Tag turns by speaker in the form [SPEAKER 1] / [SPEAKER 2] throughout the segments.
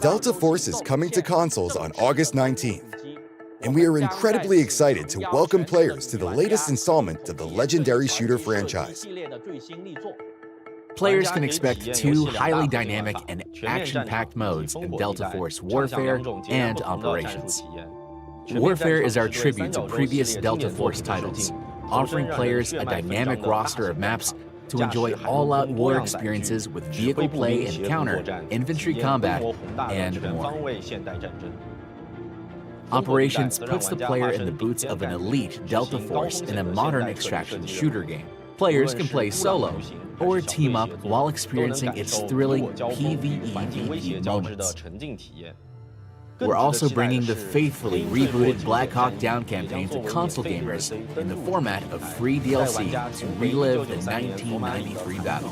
[SPEAKER 1] Delta Force is coming to consoles on August 19th, and we are incredibly excited to welcome players to the latest installment of the legendary shooter franchise.
[SPEAKER 2] Players can expect two highly dynamic and action-packed modes in Delta Force Warfare and Operations. Warfare is our tribute to previous Delta Force titles, offering players a dynamic roster of maps to enjoy all-out war experiences with vehicle play and counter, infantry combat, and more. Operations puts the player in the boots of an elite Delta Force in a modern extraction shooter game. Players can play solo or team up while experiencing its thrilling PvE moments. We're also bringing the faithfully rebooted Black Hawk Down campaign to console gamers in the format of free DLC to relive the 1993 battle.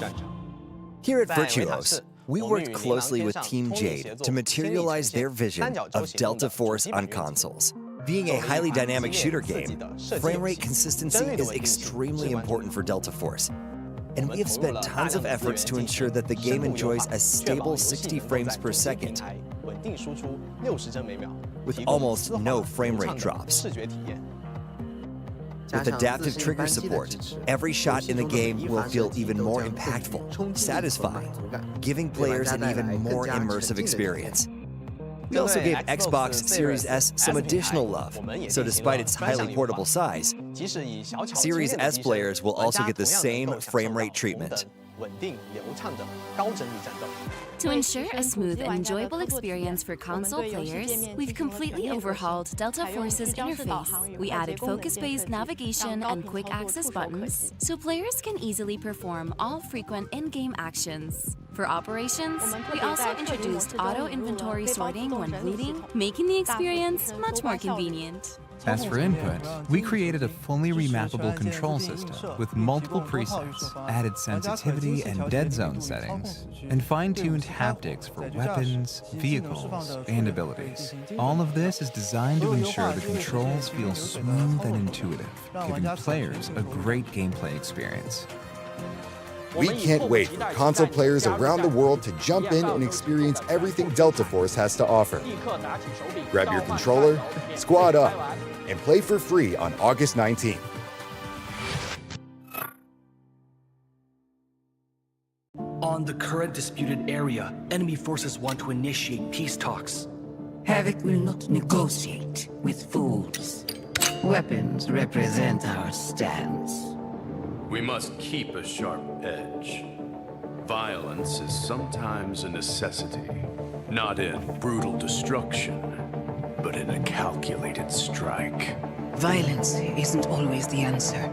[SPEAKER 3] Here at Virtuos, we worked closely with Team Jade to materialize their vision of Delta Force on consoles. Being a highly dynamic shooter game, frame rate consistency is extremely important for Delta Force, and we have spent tons of efforts to ensure that the game enjoys a stable 60 frames per second, with almost no frame rate drops. With adaptive trigger support, every shot in the game will feel even more impactful, satisfying, giving players an even more immersive experience. We also gave Xbox Series S some additional love, so despite its highly portable size, Series S players will also get the same frame rate treatment.
[SPEAKER 4] To ensure a smooth and enjoyable experience for console players, we've completely overhauled Delta Force's interface. We added focus-based navigation and quick access buttons, so players can easily perform all frequent in-game actions. For Operations, we also introduced auto-inventory sorting when looting, making the experience much more convenient.
[SPEAKER 5] As for input, we created a fully remappable control system with multiple presets, added sensitivity and dead zone settings, and fine-tuned haptics for weapons, vehicles, and abilities. All of this is designed to ensure the controls feel smooth and intuitive, giving players a great gameplay experience.
[SPEAKER 1] We can't wait for console players around the world to jump in and experience everything Delta Force has to offer. Grab your controller, squad up, and play for free on August 19th.
[SPEAKER 6] On the current disputed area, enemy forces want to initiate peace talks.
[SPEAKER 7] Havoc will not negotiate with fools. Weapons represent our stance.
[SPEAKER 8] We must keep a sharp edge. Violence is sometimes a necessity, not in brutal destruction, but in a calculated strike.
[SPEAKER 7] Violence isn't always the answer.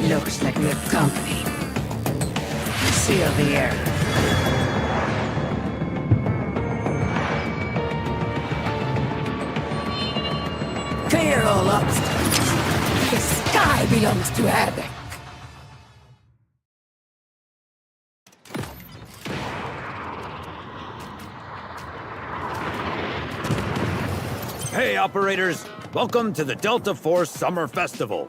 [SPEAKER 7] Looks like we have company. Seal the air. Clear all obstacles. The sky belongs to Havoc.
[SPEAKER 9] Hey, operators! Welcome to the Delta Force Summer Festival.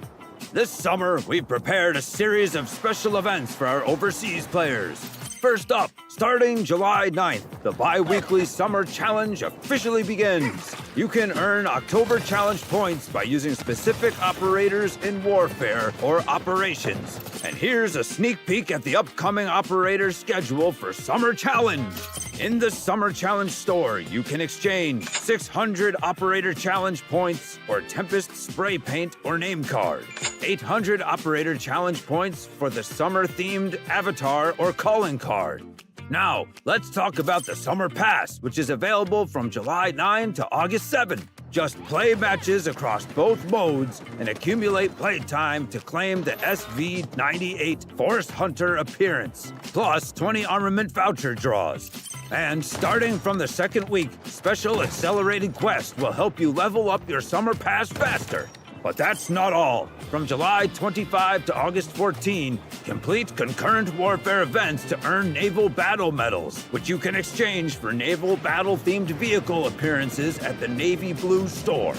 [SPEAKER 9] This summer, we've prepared a series of special events for our overseas players. First up, starting July 9th, the bi-weekly Summer Challenge officially begins. You can earn October Challenge points by using specific operators in Warfare or Operations. And here's a sneak peek at the upcoming operator schedule for Summer Challenge. In the Summer Challenge store, you can exchange 600 Operator Challenge points or Tempest spray paint or name card, 800 Operator Challenge points for the summer-themed avatar or calling card. Now, let's talk about the Summer Pass, which is available from July 9 to August 7. Just play matches across both modes and accumulate playtime to claim the SV98 Forest Hunter appearance, plus 20 Armament Voucher draws. And starting from the second week, Special Accelerated Quest will help you level up your summer pass faster. But that's not all. From July 25 to August 14, complete concurrent warfare events to earn naval battle medals, which you can exchange for naval battle-themed vehicle appearances at the Navy Blue store.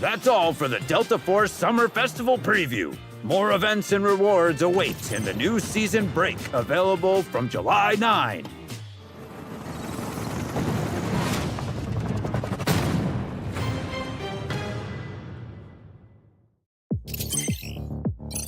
[SPEAKER 9] That's all for the Delta Force Summer Festival preview. More events and rewards await in the new season break, available from July 9.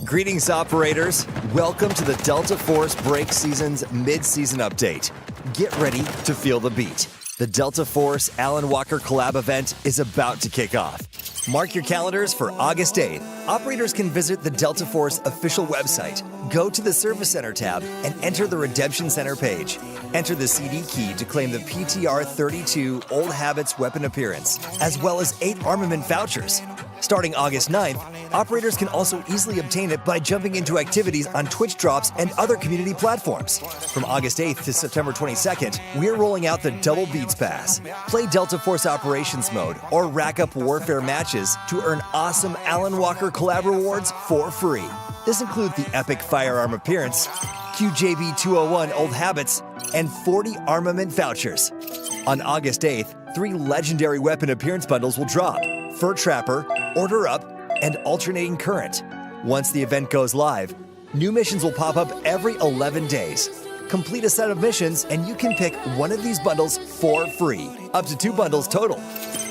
[SPEAKER 3] Greetings, operators. Welcome to the Delta Force Break Season's mid-season update. Get ready to feel the beat. The Delta Force Alan Walker collab event is about to kick off. Mark your calendars for August 8th. Operators can visit the Delta Force official website, go to the Service Center tab, and enter the Redemption Center page. Enter the CD key to claim the PTR 32 Old Habits weapon appearance, as well as 8 Armament Vouchers. Starting August 9th, operators can also easily obtain it by jumping into activities on Twitch drops and other community platforms. From August 8th to September 22nd, we're rolling out the Double Beat Pass. Play Delta Force Operations Mode or rack up warfare matches to earn awesome Alan Walker collab rewards for free. This includes the epic firearm appearance, QJB 201 Old Habits, and 40 Armament Vouchers. On August 8th, 3 legendary weapon appearance bundles will drop: Fur Trapper, Order Up, and Alternating Current. Once the event goes live, new missions will pop up every 11 days. Complete a set of missions and you can pick one of these bundles for free, up to 2 bundles total.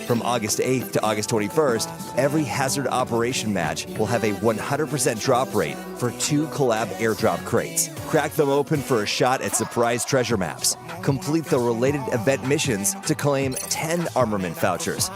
[SPEAKER 3] From August 8th to August 21st, every hazard operation match will have a 100% drop rate for 2 collab airdrop crates. Crack them open for a shot at surprise treasure maps. Complete the related event missions to claim 10 Armament Vouchers.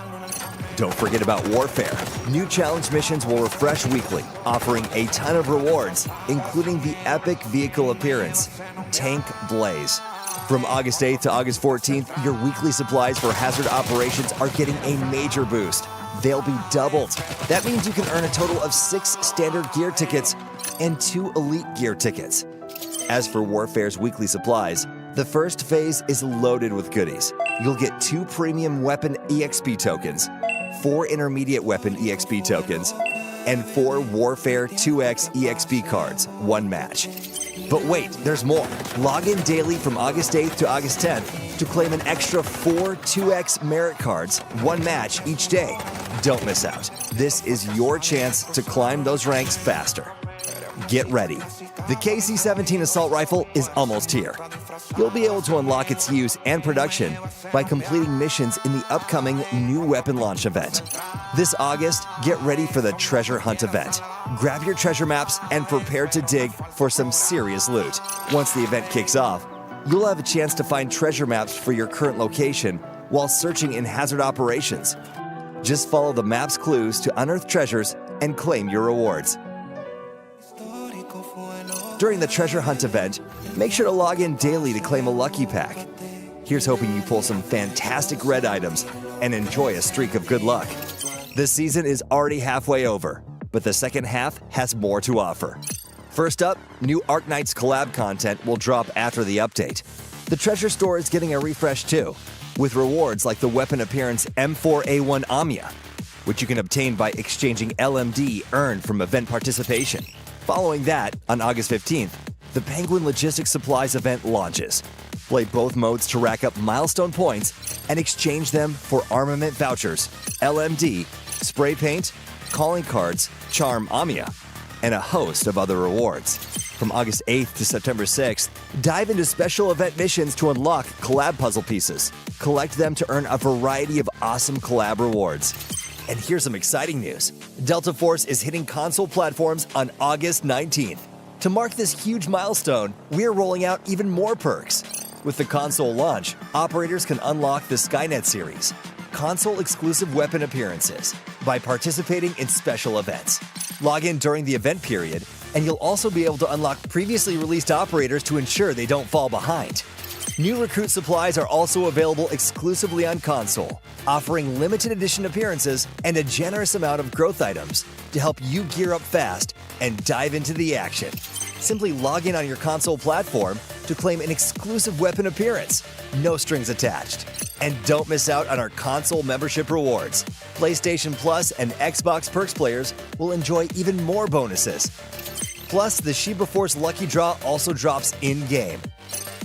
[SPEAKER 3] Don't forget about Warfare. New challenge missions will refresh weekly, offering a ton of rewards, including the epic vehicle appearance, Tank Blaze. From August 8th to August 14th, your weekly supplies for hazard operations are getting a major boost. They'll be doubled. That means you can earn a total of 6 standard gear tickets and 2 elite gear tickets. As for Warfare's weekly supplies, the first phase is loaded with goodies. You'll get 2 premium weapon EXP tokens, 4 intermediate weapon EXP tokens, and 4 Warfare 2X EXP cards, 1 match. But wait, there's more. Log in daily from August 8th to August 10th to claim an extra 4 2X merit cards, 1 match each day. Don't miss out. This is your chance to climb those ranks faster. Get ready. The KC-17 assault rifle is almost here. You'll be able to unlock its use and production by completing missions in the upcoming new weapon launch event. This August, get ready for the Treasure Hunt event. Grab your treasure maps and prepare to dig for some serious loot. Once the event kicks off, you'll have a chance to find treasure maps for your current location while searching in hazard operations. Just follow the map's clues to unearth treasures and claim your rewards. During the Treasure Hunt event, make sure to log in daily to claim a lucky pack. Here's hoping you pull some fantastic red items and enjoy a streak of good luck. This season is already halfway over, but the second half has more to offer. First up, new Arknights collab content will drop after the update. The treasure store is getting a refresh too, with rewards like the weapon appearance M4A1 Amia, which you can obtain by exchanging LMD earned from event participation. Following that, on August 15th, the Penguin Logistics Supplies event launches. Play both modes to rack up milestone points and exchange them for Armament Vouchers, LMD, spray paint, calling cards, charm Amia, and a host of other rewards. From August 8th to September 6th, dive into special event missions to unlock collab puzzle pieces. Collect them to earn a variety of awesome collab rewards. And here's some exciting news. Delta Force is hitting console platforms on August 19th. To mark this huge milestone, we're rolling out even more perks. With the console launch, operators can unlock the Skynet series, console-exclusive weapon appearances, by participating in special events. Log in during the event period, and you'll also be able to unlock previously released operators to ensure they don't fall behind. New recruit supplies are also available exclusively on console, offering limited edition appearances and a generous amount of growth items to help you gear up fast and dive into the action. Simply log in on your console platform to claim an exclusive weapon appearance. No strings attached. And don't miss out on our console membership rewards. PlayStation Plus and Xbox Perks players will enjoy even more bonuses. Plus, the Shiba Force Lucky Draw also drops in-game.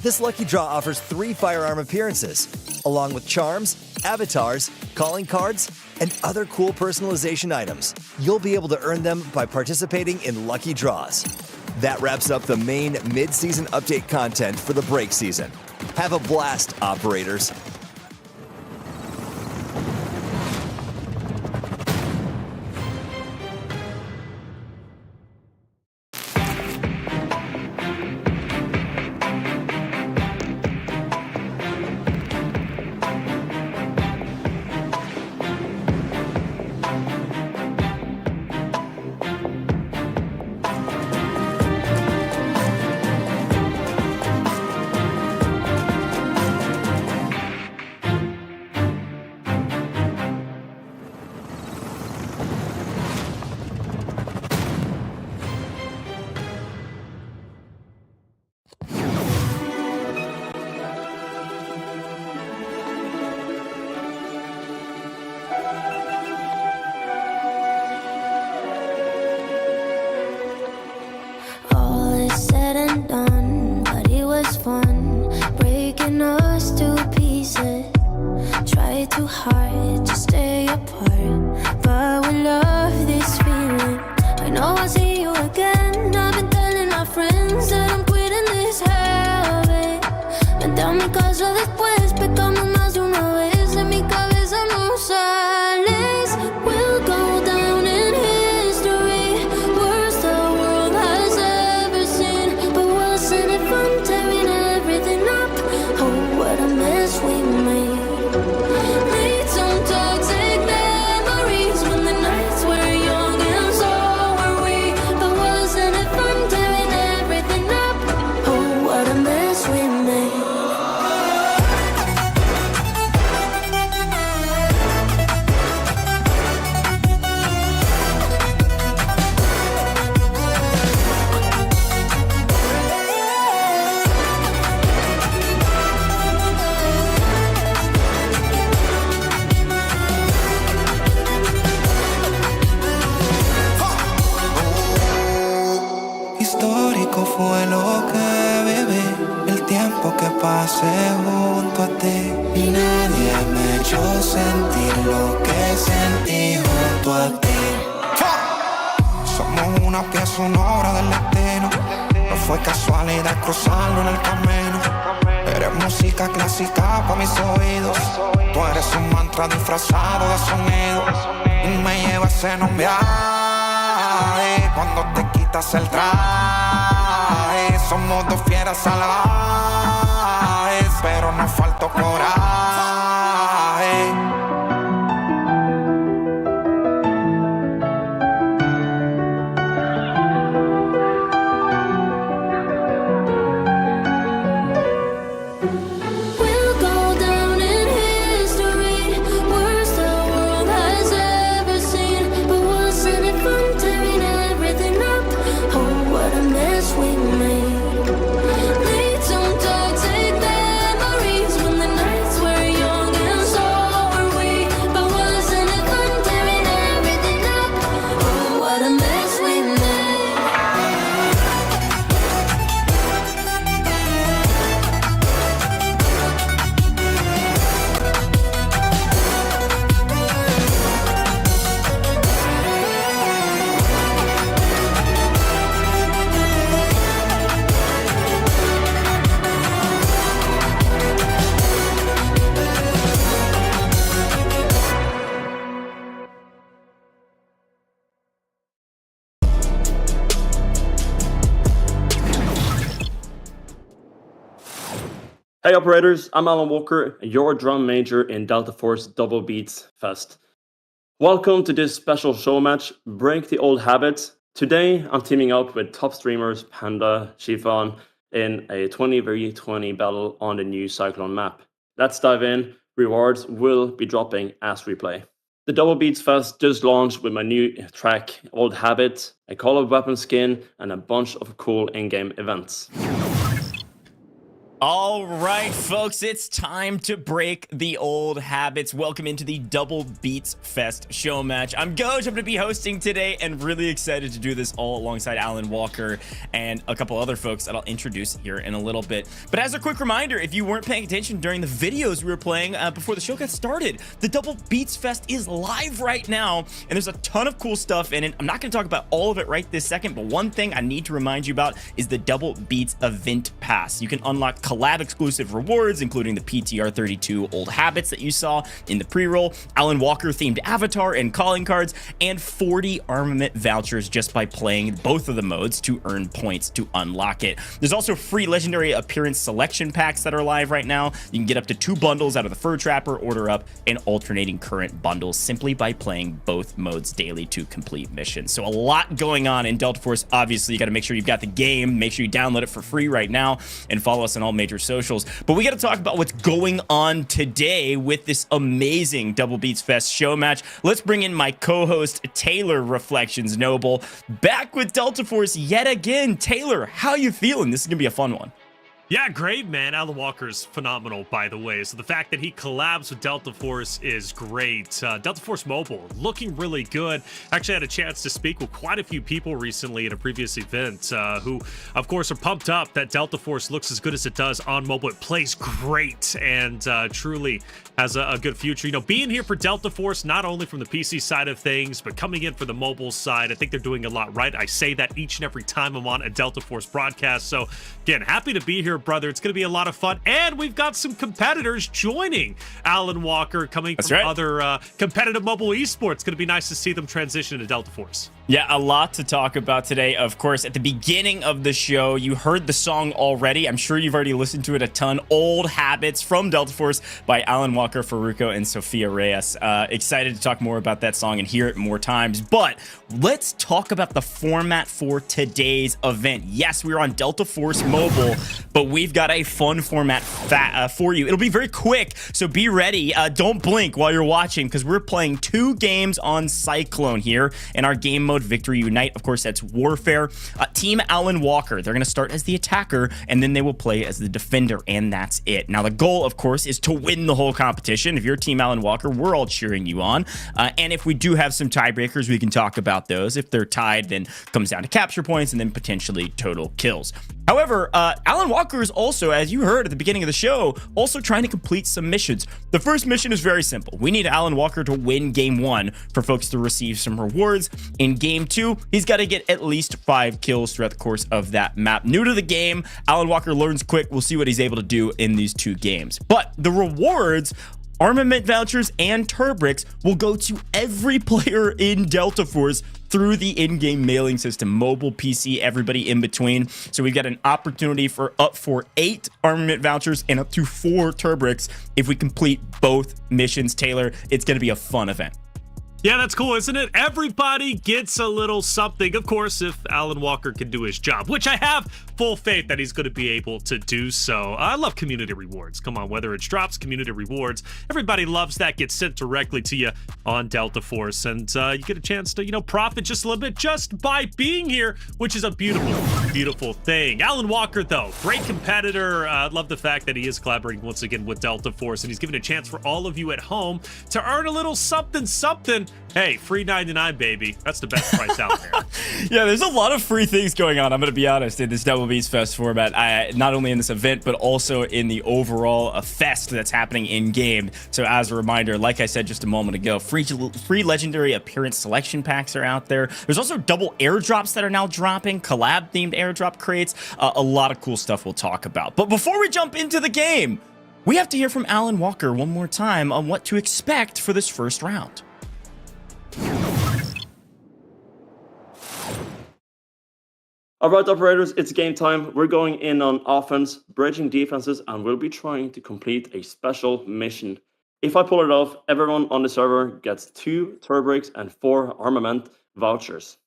[SPEAKER 3] This Lucky Draw offers 3 firearm appearances, along with charms, avatars, calling cards, and other cool personalization items. You'll be able to earn them by participating in Lucky Draws. That wraps up the main mid-season update content for the break season. Have a blast, operators.
[SPEAKER 10] Too hard to stay apart, but we love this feeling. I know I'll see you again. I've been telling my friends that I'm quitting this habit. Vente a mi casa después, pecamos más de una vez. En mi cabeza no sales. We'll go down in history, worst the world has ever seen. But wasn't it fun tearing everything up? Oh, what a mess we made.
[SPEAKER 11] Fue lo que viví, el tiempo que pasé junto a ti. Y nadie me echó sentir lo que sentí junto a ti. Somos una pieza sonora del destino. No fue casualidad cruzarlo en el camino. Eres música clásica para mis oídos. Tú eres un mantra disfrazado de sonido. Y me llevas en un viaje cuando te quitas el traje. Somos dos fieras salvajes, pero nos faltó coraje.
[SPEAKER 12] Hey operators, I'm Alan Walker, your drum major in Delta Force Double Beat Fest. Welcome to this special show match, Break the Old Habits. Today I'm teaming up with top streamers Panda, Shifan in a 20v20 battle on the new Cyclone map. Let's dive in, rewards will be dropping as we play. The Double Beats Fest just launched with my new track, Old Habit, a colored weapon skin, and a bunch of cool in-game events.
[SPEAKER 13] All right, folks, it's time to break the old habits. Welcome into the Double Beats Fest show match. I'm Goj. I'm going to be hosting today and really excited to do this all alongside Alan Walker and a couple other folks that I'll introduce here in a little bit. But as a quick reminder, if you weren't paying attention during the videos we were playing before the show got started, the Double Beats Fest is live right now, and there's a ton of cool stuff in it. I'm not going to talk about all of it right this second, but one thing I need to remind you about is the Double Beats Event Pass. You can unlock collab exclusive rewards, including the PTR 32 old habits that you saw in the pre-roll, Alan Walker themed avatar and calling cards, and 40 armament vouchers just by playing both of the modes to earn points to unlock it. There's also free legendary appearance selection packs that are live right now. You can get up to 2 bundles out of the Fur Trapper, order up, and alternating current bundles simply by playing both modes daily to complete missions. So a lot going on in Delta Force. Obviously, you got to make sure you've got the game, make sure you download it for free right now, and follow us on all major socials. But we got to talk about what's going on today with this amazing Double Beats Fest show match. Let's bring in my co-host Taylor, Reflections Noble, back with Delta Force yet again. Taylor, how you feeling? This is gonna be a fun one.
[SPEAKER 14] Yeah, great, man. Alan Walker's phenomenal, by the way. So the fact that he collabs with Delta Force is great. Delta Force Mobile looking really good. Actually had a chance to speak with quite a few people recently at a previous event who, of course, are pumped up that Delta Force looks as good as it does on mobile. It plays great and truly has a good future. You know, being here for Delta Force, not only from the PC side of things, but coming in for the mobile side, I think they're doing a lot right. I say that each and every time I'm on a Delta Force broadcast. So, again, happy to be here, brother. It's going to be a lot of fun. And we've got some competitors joining Alan Walker coming from other competitive mobile esports. It's going to be nice to see them transition to Delta Force.
[SPEAKER 13] Yeah, a lot to talk about today. Of course, at the beginning of the show, you heard the song already. I'm sure you've already listened to it a ton. Old Habits from Delta Force by Alan Walker, Faruko, and Sophia Reyes. Excited to talk more about that song and hear it more times. But let's talk about the format for today's event. Yes, we're on Delta Force Mobile, but we've got a fun format for you. It'll be very quick, so be ready. Don't blink while you're watching, because we're playing 2 games on Cyclone here in our game mode Victory Unite. Of course, that's Warfare. Team Alan Walker, they're going to start as the attacker, and then they will play as the defender, and that's it. Now, the goal, of course, is to win the whole competition. If you're Team Alan Walker, we're all cheering you on. And if we do have some tiebreakers, we can talk about those. If they're tied, then it comes down to capture points and then potentially total kills. However, Alan Walker is also, as you heard at the beginning of the show, also trying to complete some missions. The first mission is very simple. We need Alan Walker to win Game 1 for folks to receive some rewards. In Game 2, he's got to get at least 5 kills throughout the course of that map. New to the game, Alan Walker learns quick. We'll see what he's able to do in these 2 games. But the rewards, Armament Vouchers and TurBricks, will go to every player in Delta Force through the in-game mailing system, mobile, PC, everybody in between. So we've got an opportunity for up for 8 Armament Vouchers and up to 4 TurBricks if we complete both missions. Taylor, it's going to be a fun event.
[SPEAKER 14] Yeah, that's cool, isn't it? Everybody gets a little something, of course, if Alan Walker can do his job, which I have full faith that he's going to be able to do so. I love community rewards. Come on, whether it's drops, community rewards, everybody loves that. Gets sent directly to you on Delta Force, and you get a chance to, profit just a little bit just by being here, which is a beautiful, beautiful thing. Alan Walker, though, great competitor. Love the fact that he is collaborating once again with Delta Force, and he's giving a chance for all of you at home to earn a little something, something. Hey, free 99, baby. That's the best price out there.
[SPEAKER 13] Yeah, there's a lot of free things going on, I'm going to be honest, in this Double Beats Fest format. Not only in this event, but also in the overall fest that's happening in-game. So as a reminder, like I said just a moment ago, free legendary appearance selection packs are out there. There's also double airdrops that are now dropping, collab-themed airdrop crates. A lot of cool stuff we'll talk about. But before we jump into the game, we have to hear from Alan Walker one more time on what to expect for this first round.
[SPEAKER 12] All right, operators, it's game time. We're going in on offense, bridging defenses, and we'll be trying to complete a special mission. If I pull it off, everyone on the server gets 2 TurBricks and 4 Armament Vouchers.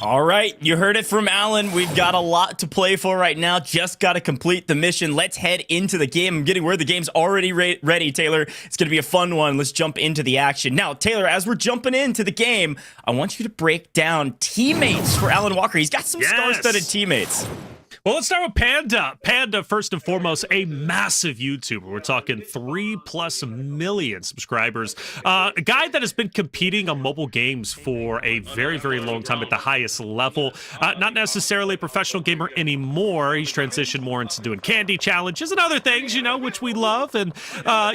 [SPEAKER 13] All right, you heard it from Alan. We've got a lot to play for right now. Just got to complete the mission. Let's head into the game. I'm getting word the game's already ready, Taylor. It's going to be a fun one. Let's jump into the action. Now, Taylor, as we're jumping into the game, I want you to break down teammates for Alan Walker. He's got some star-studded teammates.
[SPEAKER 14] Well, let's start with Panda. Panda, first and foremost, a massive YouTuber. We're talking 3+ million subscribers. A guy that has been competing on mobile games for a very, very long time at the highest level. Not necessarily a professional gamer anymore. He's transitioned more into doing candy challenges and other things, you know, which we love. And,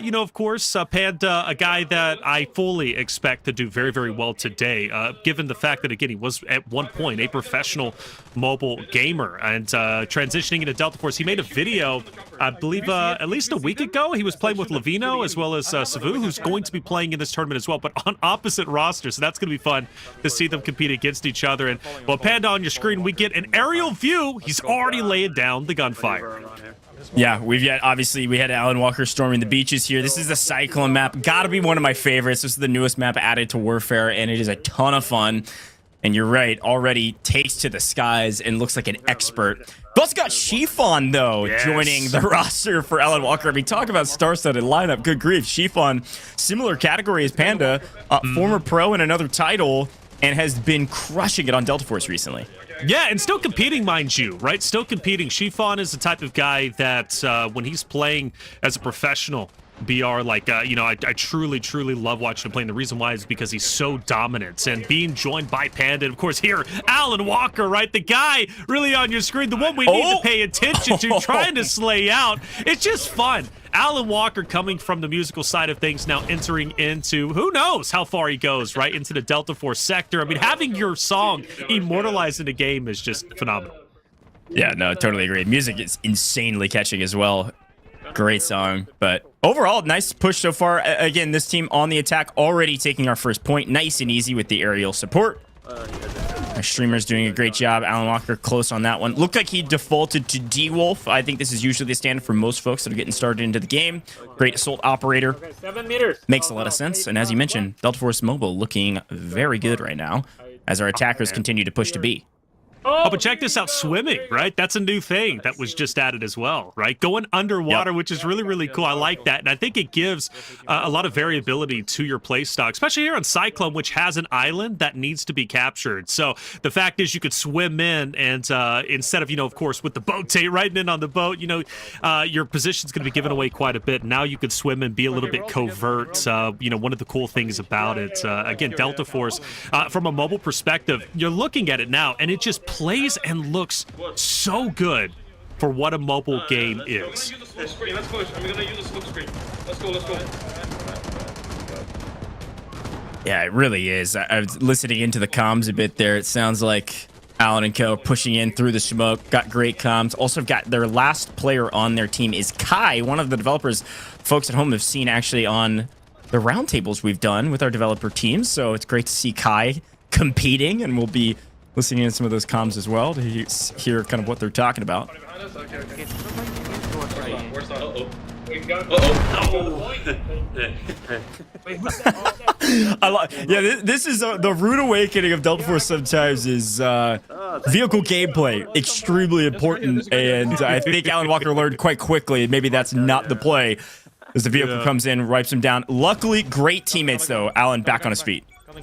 [SPEAKER 14] you know, of course, Panda, a guy that I fully expect to do very, very well today, given the fact that, again, he was at one point a professional mobile gamer. And transitioning into Delta Force, he made a video, I believe, at least a week ago. He was playing with Levino as well as Savu, who's going to be playing in this tournament as well, but on opposite rosters. So that's going to be fun to see them compete against each other. And well, Panda, on your screen, we get an aerial view. He's already laid down the gunfire.
[SPEAKER 13] Yeah, obviously we had Alan Walker storming the beaches here. This is the Cyclone map. Gotta be one of my favorites. This is the newest map added to Warfare, and it is a ton of fun. And you're right, already takes to the skies and looks like an expert. We've also got Chiffon, though, joining the roster for Alan Walker. I mean, talk about star-studded lineup. Good grief. Chiffon, similar category as Panda, former pro in another title, and has been crushing it on Delta Force recently.
[SPEAKER 14] Yeah, and still competing, mind you, right? Still competing. Chiffon is the type of guy that when he's playing as a professional, BR, like, you know, I truly, truly love watching him play. And the reason why is because he's so dominant. And being joined by Panda, and of course, here, Alan Walker, right? The guy really on your screen, the one we need to pay attention to, trying to slay out. It's just fun. Alan Walker coming from the musical side of things, now entering into, who knows how far he goes, right? Into the Delta Force sector. I mean, having your song immortalized in the game is just phenomenal.
[SPEAKER 13] Yeah, no, totally agree. Music is insanely catching as well. Great song, but overall, nice push so far. Again, this team on the attack, already taking our first point. Nice and easy with the aerial support. Our streamer's doing a great job. Alan Walker close on that one. Looked like he defaulted to D-Wolf. I think this is usually the standard for most folks that are getting started into the game. Great assault operator.
[SPEAKER 15] 7 meters.
[SPEAKER 13] Makes a lot of sense. And as you mentioned, Delta Force Mobile looking very good right now as our attackers continue to push to B.
[SPEAKER 14] Oh, but check this out, swimming, right? That's a new thing that was just added as well, right? Going underwater, which is really, really cool. I like that. And I think it gives a lot of variability to your play style, especially here on Cyclone, which has an island that needs to be captured. So the fact is you could swim in and instead of, you know, of course, with the boat tape riding in on the boat, you know, your position's going to be given away quite a bit. Now you could swim and be a little bit covert. You know, one of the cool things about it, again, Delta Force, from a mobile perspective, you're looking at it now, and it just plays and looks so good for what a mobile game is.
[SPEAKER 15] Let's go. I'm gonna use the smoke screen. Let's go.
[SPEAKER 13] Yeah, it really is. I was listening into the comms a bit there. It sounds like Alan and Co pushing in through the smoke. Got great comms. Also got their last player on their team is Kai, one of the developers folks at home have seen actually on the roundtables we've done with our developer teams. So it's great to see Kai competing, and we'll be listening in some of those comms as well to hear kind of what they're talking about. This is the rude awakening of Delta Force sometimes is vehicle gameplay, extremely important, and I think Alan Walker learned quite quickly maybe that's not the play as the vehicle comes in, wipes him down. Luckily, great teammates though. Alan back on his feet.
[SPEAKER 14] All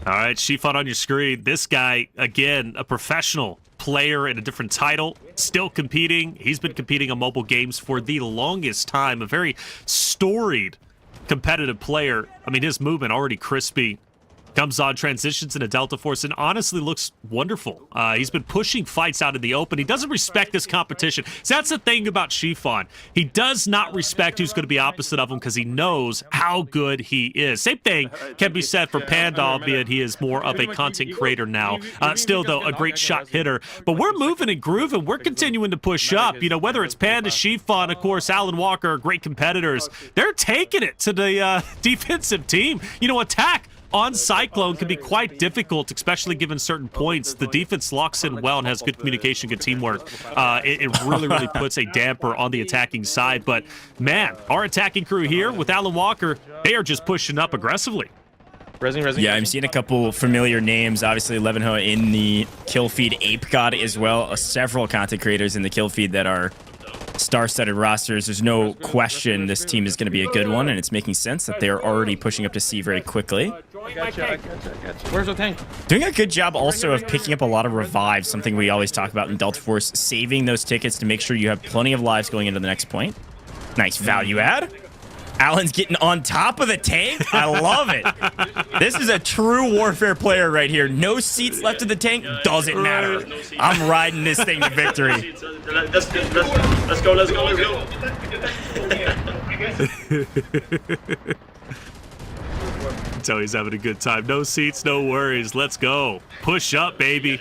[SPEAKER 14] right, Chiffon on your screen. This guy, again, a professional player in a different title, still competing. He's been competing on mobile games for the longest time. A very storied competitive player. I mean, his movement already crispy. Comes on, transitions into Delta Force, and honestly looks wonderful. He's been pushing fights out in the open. He doesn't respect this competition. So that's the thing about Chiffon. He does not respect who's going to be opposite of him because he knows how good he is. Same thing can be said for Panda, albeit he is more of a content creator now. Still, though, a great shot hitter. But we're moving and grooving. We're continuing to push up. You know, whether it's Panda, Chiffon, of course, Alan Walker, great competitors. They're taking it to the defensive team. You know, attack on Cyclone can be quite difficult, especially given certain points. The defense locks in well and has good communication, good teamwork. It really, really puts a damper on the attacking side. But, man, our attacking crew here with Alan Walker, they are just pushing up aggressively.
[SPEAKER 13] Yeah, I'm seeing a couple familiar names. Obviously, Levenho in the kill feed, Ape God as well. Several content creators in the kill feed that are star-studded rosters, there's no question this team is going to be a good one, and it's making sense that they're already pushing up to C very quickly.
[SPEAKER 15] I got you. Where's the tank?
[SPEAKER 13] Doing a good job also of picking up a lot of revives, something we always talk about in Delta Force, saving those tickets to make sure you have plenty of lives going into the next point. Nice value add. Alan's getting on top of the tank. I love it. This is a true warfare player right here. No seats left in the tank. Doesn't matter. I'm riding this thing to victory.
[SPEAKER 15] Let's go.
[SPEAKER 14] Tell he's having a good time. No seats, no worries. Let's go. Push up, baby.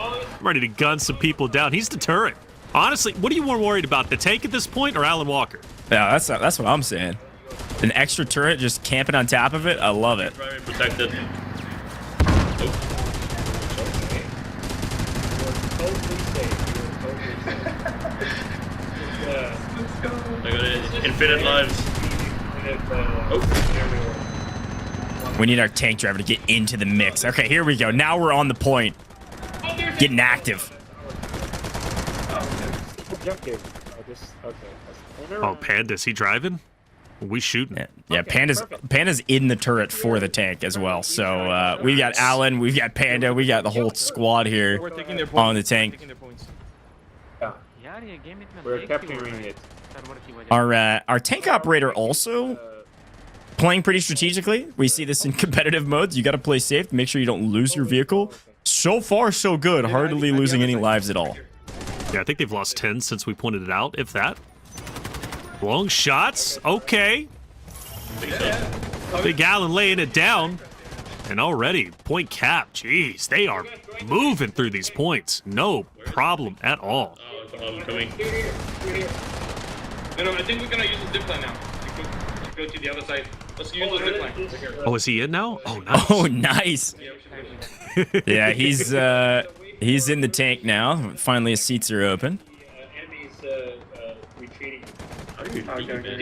[SPEAKER 14] I'm ready to gun some people down. He's the turret. Honestly, what are you more worried about, the tank at this point or Alan Walker?
[SPEAKER 13] Yeah, that's what I'm saying. An extra turret just camping on top of it. I love it.
[SPEAKER 15] Very protected. I got infinite lives.
[SPEAKER 13] We need our tank driver to get into the mix. Okay, here we go. Now we're on the point. Getting active.
[SPEAKER 14] Oh, Panda's he driving? We shooting.
[SPEAKER 13] Yeah, Panda's in the turret for the tank as well. So we got Alan, we've got Panda, we got the whole squad here on the tank.
[SPEAKER 15] We're capturing it.
[SPEAKER 13] Our tank operator also playing pretty strategically. We see this in competitive modes. You got to play safe to make sure you don't lose your vehicle. So far, so good. Hardly losing any lives at all.
[SPEAKER 14] Yeah, I think they've lost 10 since we pointed it out, if that. Long shots. Okay. Big Allen laying it down. And already, point cap. Jeez, they are moving through these points. No problem at all.
[SPEAKER 15] No, I think we're gonna use the zip line now. Go to the other side. Let's use the zip line.
[SPEAKER 14] Oh, is he in now? Oh, nice.
[SPEAKER 13] Oh, nice. Yeah, he's in the tank now. Finally, his seats are open.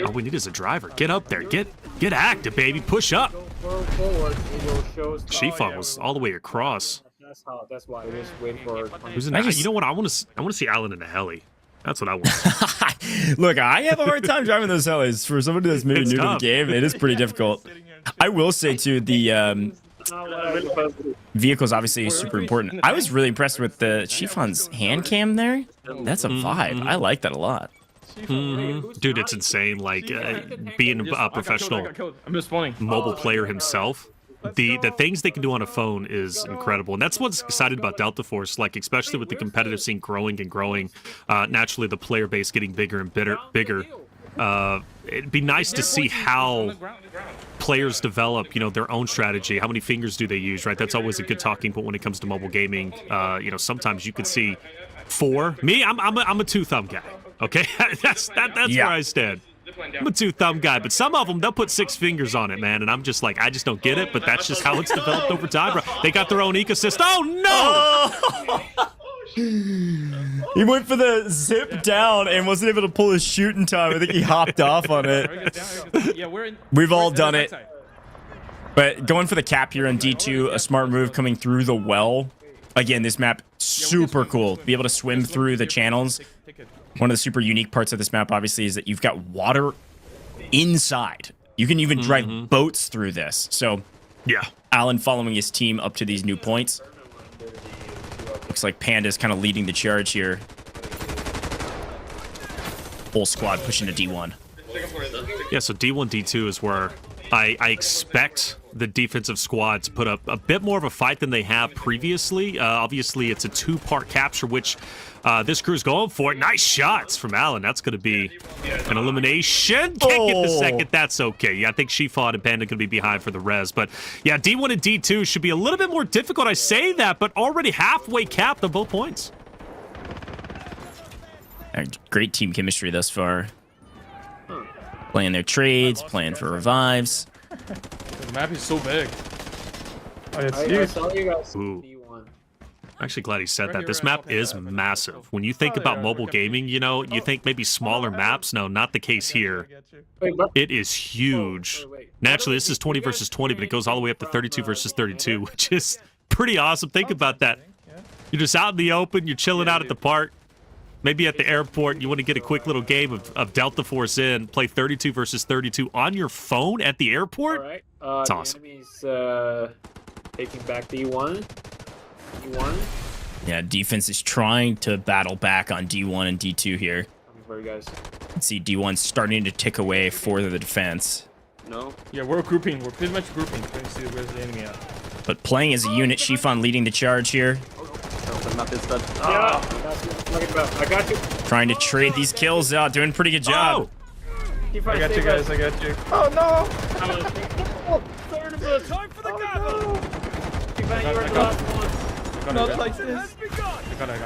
[SPEAKER 14] All we need is a driver. Get up there. Get active, baby. Push up. Shifan was all the way across.
[SPEAKER 15] That's why. We just wait for.
[SPEAKER 14] Who's in you know what? I want to see Alan in the heli. That's what I want.
[SPEAKER 13] Look, I have a hard time driving those helis. For somebody that's maybe new to the game, it is pretty difficult. I will say too, the vehicles obviously super important. I was really impressed with the Shifan's hand cam there. That's a vibe. I like that a lot.
[SPEAKER 14] Dude, it's insane. Like being a professional mobile player himself, the things they can do on a phone is incredible, and that's what's excited about Delta Force. Like especially with the competitive scene growing and growing, naturally the player base getting bigger and bigger. It'd be nice to see how players develop, their own strategy. How many fingers do they use, right? That's always a good talking point when it comes to mobile gaming. Sometimes you could see 4. Me, I'm a 2-thumb guy. Okay, that's where I stand. I'm a 2-thumb guy, but some of them, they'll put 6 fingers on it, man, and I'm just like, I just don't get it, but that's just how it's developed over time, bro. They got their own ecosystem. Oh, no!
[SPEAKER 13] He went for the zip down and wasn't able to pull his shoot in time. I think he hopped off on it. We've all done it. But going for the cap here on D2, a smart move coming through the well. Again, this map, super cool. Be able to swim through the channels. One of the super unique parts of this map, obviously, is that you've got water inside. You can even drive boats through this. So,
[SPEAKER 14] yeah,
[SPEAKER 13] Alan following his team up to these new points. Looks like Panda's kind of leading the charge here. Whole squad pushing to D1.
[SPEAKER 14] Yeah, so D1, D2 is where I expect the defensive squad to put up a bit more of a fight than they have previously. Obviously, it's a 2-part capture, which this crew's going for it. Nice shots from Alan. That's going to be an elimination. Can't get the second. That's okay. Yeah, I think Shifan and Panda going to be behind for the res. But yeah, D1 and D2 should be a little bit more difficult. I say that, but already halfway capped on both points.
[SPEAKER 13] Great team chemistry thus far. Playing their trades, playing for revives.
[SPEAKER 15] The map is so big.
[SPEAKER 11] I saw you guys
[SPEAKER 14] Ooh. I'm actually glad he said that. This map is massive. When you think about mobile gaming, you think maybe smaller maps. No, not the case here. It is huge. Naturally, this is 20 versus 20, but it goes all the way up to 32 versus 32, which is pretty awesome. Think about that. You're just out in the open. You're chilling out at the park. maybe at the airport, you want to get a quick little game of Delta Force in, play 32 versus 32 on your phone at the airport.
[SPEAKER 16] All right.
[SPEAKER 14] It's
[SPEAKER 16] the
[SPEAKER 14] awesome.
[SPEAKER 16] enemy's taking back D1. D1.
[SPEAKER 13] Yeah, defense is trying to battle back on D1 and D2 here.
[SPEAKER 16] Coming for you guys.
[SPEAKER 13] You can see D1 starting to tick away for the defense.
[SPEAKER 16] No.
[SPEAKER 17] Yeah, we're grouping. We're pretty much grouping. Trying to see where's the enemy at.
[SPEAKER 13] But playing as a unit, Shifan leading the charge here.
[SPEAKER 16] Yeah, I got you.
[SPEAKER 13] Trying to trade these kills out, doing a pretty good job.
[SPEAKER 17] I got you guys. I got you. Oh no!
[SPEAKER 16] Time for the gather. You're the last one.
[SPEAKER 17] Not like this. I got it.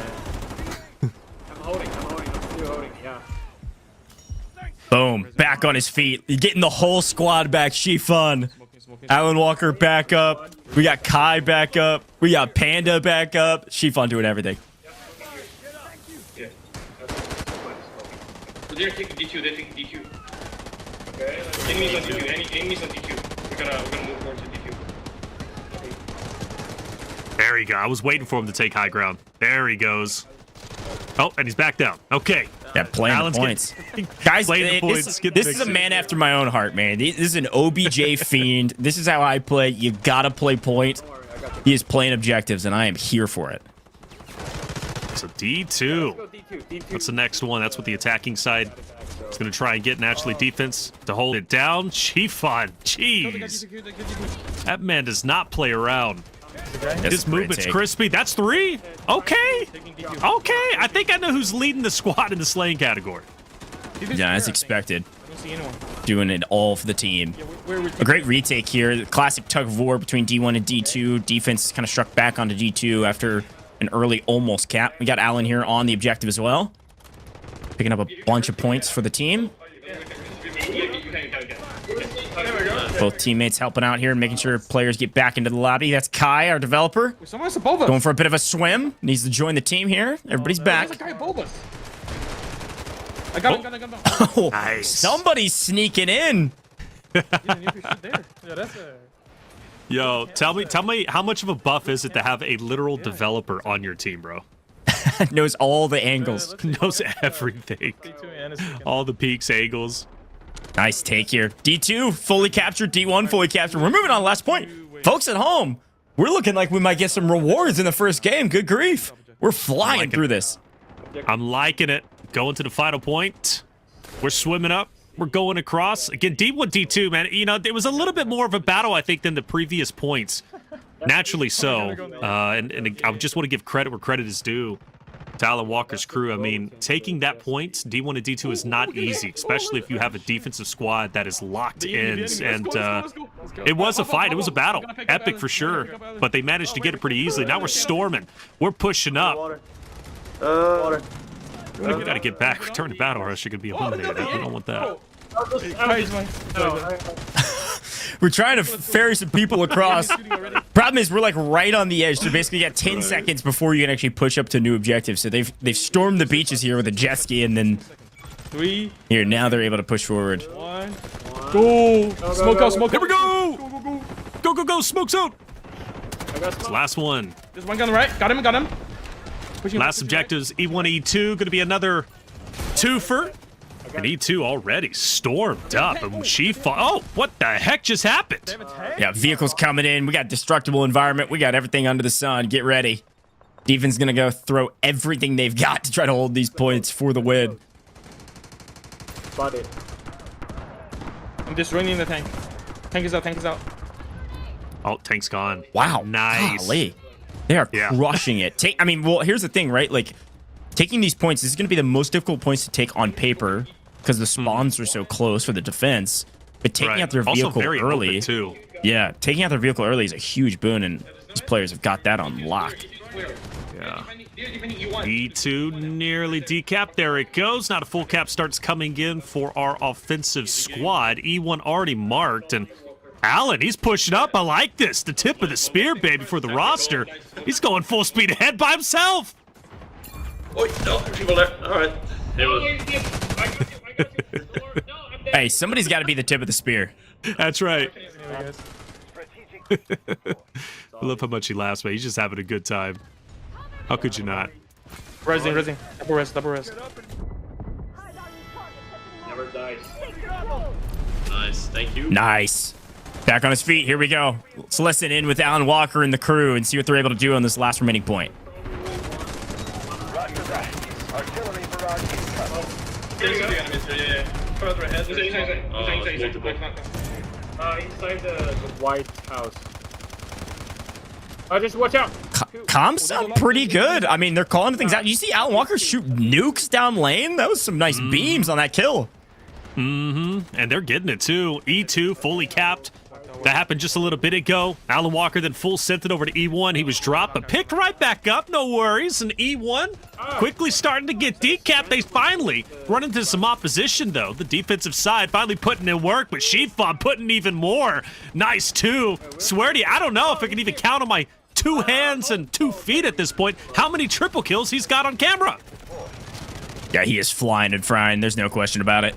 [SPEAKER 16] I'm holding. I'm still holding. Yeah.
[SPEAKER 13] Boom, back on his feet. You're getting the whole squad back, Shifan. Alan Walker back up. We got Kai back up. We got Panda back up. Shifan doing everything.
[SPEAKER 15] So they're taking D2. They're taking D2. Okay. Enemies on D2. Enemies on D2. We're gonna move towards the D2.
[SPEAKER 14] There you go. I was waiting for him to take high ground. There he goes. Oh, and he's back down. Okay.
[SPEAKER 13] Yeah, playing the points. Guys, this is a man after my own heart, man. This is an OBJ fiend. This is how I play. You gotta play point. He is playing objectives, and I am here for it.
[SPEAKER 14] So D2. That's the next one. That's what the attacking side is going to try and get naturally defense to hold it down. Shifan, jeez. That man does not play around. His movement's crispy. That's 3. Okay. Okay. I think I know who's leading the squad in the slaying category.
[SPEAKER 13] Yeah, as expected. Doing it all for the team. A great retake here. The classic tug of war between D1 and D2. Defense kind of struck back onto D2 after an early almost cap. We got Alan here on the objective as well. Picking up a bunch of points for the team. Both teammates helping out here, making sure players get back into the lobby. That's Kai, our developer. Going for a bit of a swim. Needs to join the team here. Everybody's back.
[SPEAKER 17] I got him.
[SPEAKER 13] Oh, nice. Somebody's sneaking in.
[SPEAKER 14] Yo, tell me how much of a buff is it to have a literal developer on your team, bro?
[SPEAKER 13] Knows all the angles.
[SPEAKER 14] Knows everything. All the peaks, angles.
[SPEAKER 13] Nice take here. D2 fully captured. D1 fully captured. We're moving on last point. Folks at home, we're looking like we might get some rewards in the first game. Good grief. We're flying through this.
[SPEAKER 14] I'm liking it. Going to the final point. We're swimming up. We're going across. Again, D1, D2, man. You know, there was a little bit more of a battle, I think, than the previous points. Naturally so. And I just want to give credit where credit is due to Alan Walker's crew. I mean, taking that point, D1 and D2 is not easy, especially if you have a defensive squad that is locked in. And it was a fight. It was a battle. Epic for sure. But they managed to get it pretty easily. Now we're storming. We're pushing up. We got to get back. Return to battle, or else you're going to be eliminated. We don't want that.
[SPEAKER 13] We're trying to ferry some people across. Problem is, we're like right on the edge, so basically you got 10 seconds before you can actually push up to new objectives. So they've stormed the beaches here with a jet ski, and then
[SPEAKER 17] 3.
[SPEAKER 13] Here, now they're able to push forward.
[SPEAKER 17] 1. Go! Smoke out, smoke out.
[SPEAKER 14] Here we go! Go, smoke out! Last one.
[SPEAKER 17] There's one on the right. Got him.
[SPEAKER 14] Last objectives, E1, E2. Going to be another twofer. And E2 already stormed up. And oh, what the heck just happened?
[SPEAKER 13] Yeah, vehicles coming in. We got destructible environment. We got everything under the sun. Get ready. Defense going to go throw everything they've got to try to hold these points for the win.
[SPEAKER 16] Spotted.
[SPEAKER 17] I'm destroying the tank. Tank is out.
[SPEAKER 14] Oh, tank's gone.
[SPEAKER 13] Wow.
[SPEAKER 14] Nice.
[SPEAKER 13] Golly. They are crushing it. Well, here's the thing, right? Like, taking these points, this is going to be the most difficult points to take on paper because the spawns are so close for the defense. But taking out their vehicle early,
[SPEAKER 14] too.
[SPEAKER 13] Yeah, taking out their vehicle early is a huge boon, and these players have got that on lock.
[SPEAKER 14] Yeah. E2 nearly decapped. There it goes. Now the full cap starts coming in for our offensive squad. E1 already marked, and Alan, he's pushing up. I like this. The tip of the spear, baby, for the roster. He's going full speed ahead by himself.
[SPEAKER 15] Oh, no, people there. All right.
[SPEAKER 13] Hey, somebody's got to be the tip of the spear.
[SPEAKER 14] That's right. I love how much he laughs, man. He's just having a good time. How could you not?
[SPEAKER 17] Rising. Double res.
[SPEAKER 15] Never dies. Nice, thank you.
[SPEAKER 13] Nice. Back on his feet. Here we go. Let's listen in with Alan Walker and the crew and see what they're able to do on this last remaining point.
[SPEAKER 16] Inside the White House. Just watch out.
[SPEAKER 13] Comms sound pretty good. I mean, they're calling things out. You see Alan Walker shoot nukes down lane? That was some nice beams on that kill.
[SPEAKER 14] And they're getting it too. E2 fully capped. That happened just a little bit ago. Alan Walker then full sent it over to E1. He was dropped, but picked right back up. No worries. And E1 quickly starting to get decapped. They finally run into some opposition, though. The defensive side finally putting in work, but Shifan putting even more. Nice, too. Swear to you, I don't know if I can even count on my 2 hands and 2 feet at this point how many triple kills he's got on camera.
[SPEAKER 13] Yeah, he is flying and frying. There's no question about it.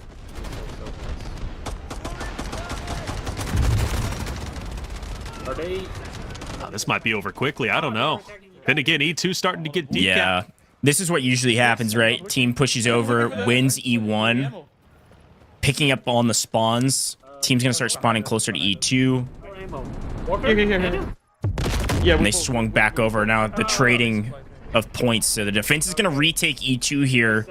[SPEAKER 14] This might be over quickly. I don't know. Then again, E2 starting to get decapped.
[SPEAKER 13] Yeah. This is what usually happens, right? Team pushes over, wins E1, picking up on the spawns. Team's going to start spawning closer to E2.
[SPEAKER 17] Here. Yeah,
[SPEAKER 13] and they swung back over. Now the trading of points. So the defense is going to retake E2 here.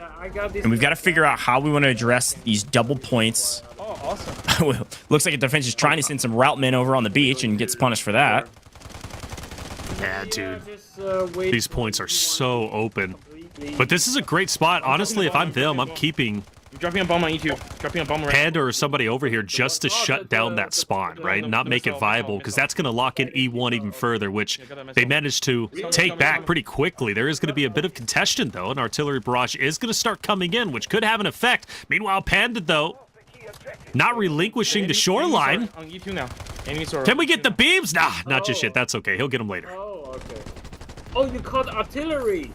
[SPEAKER 13] And we've got to figure out how we want to address these double points.
[SPEAKER 17] Oh, awesome.
[SPEAKER 13] Looks like the defense is trying to send some route men over on the beach and gets punished for that.
[SPEAKER 14] Yeah, dude. These points are so open. But this is a great spot. Honestly, if I'm them, I'm keeping
[SPEAKER 17] dropping a bomb on E2. Dropping a bomb right.
[SPEAKER 14] Panda or somebody over here just to shut down that spawn, right? Not make it viable, because that's going to lock in E1 even further, which they managed to take back pretty quickly. There is going to be a bit of contention, though, and artillery barrage is going to start coming in, which could have an effect. Meanwhile, Panda, though, not relinquishing the shoreline.
[SPEAKER 17] On E2 now.
[SPEAKER 14] Can we get the beams? Nah, not just yet. That's okay. He'll get them later.
[SPEAKER 16] Oh, okay. Oh, you caught artillery.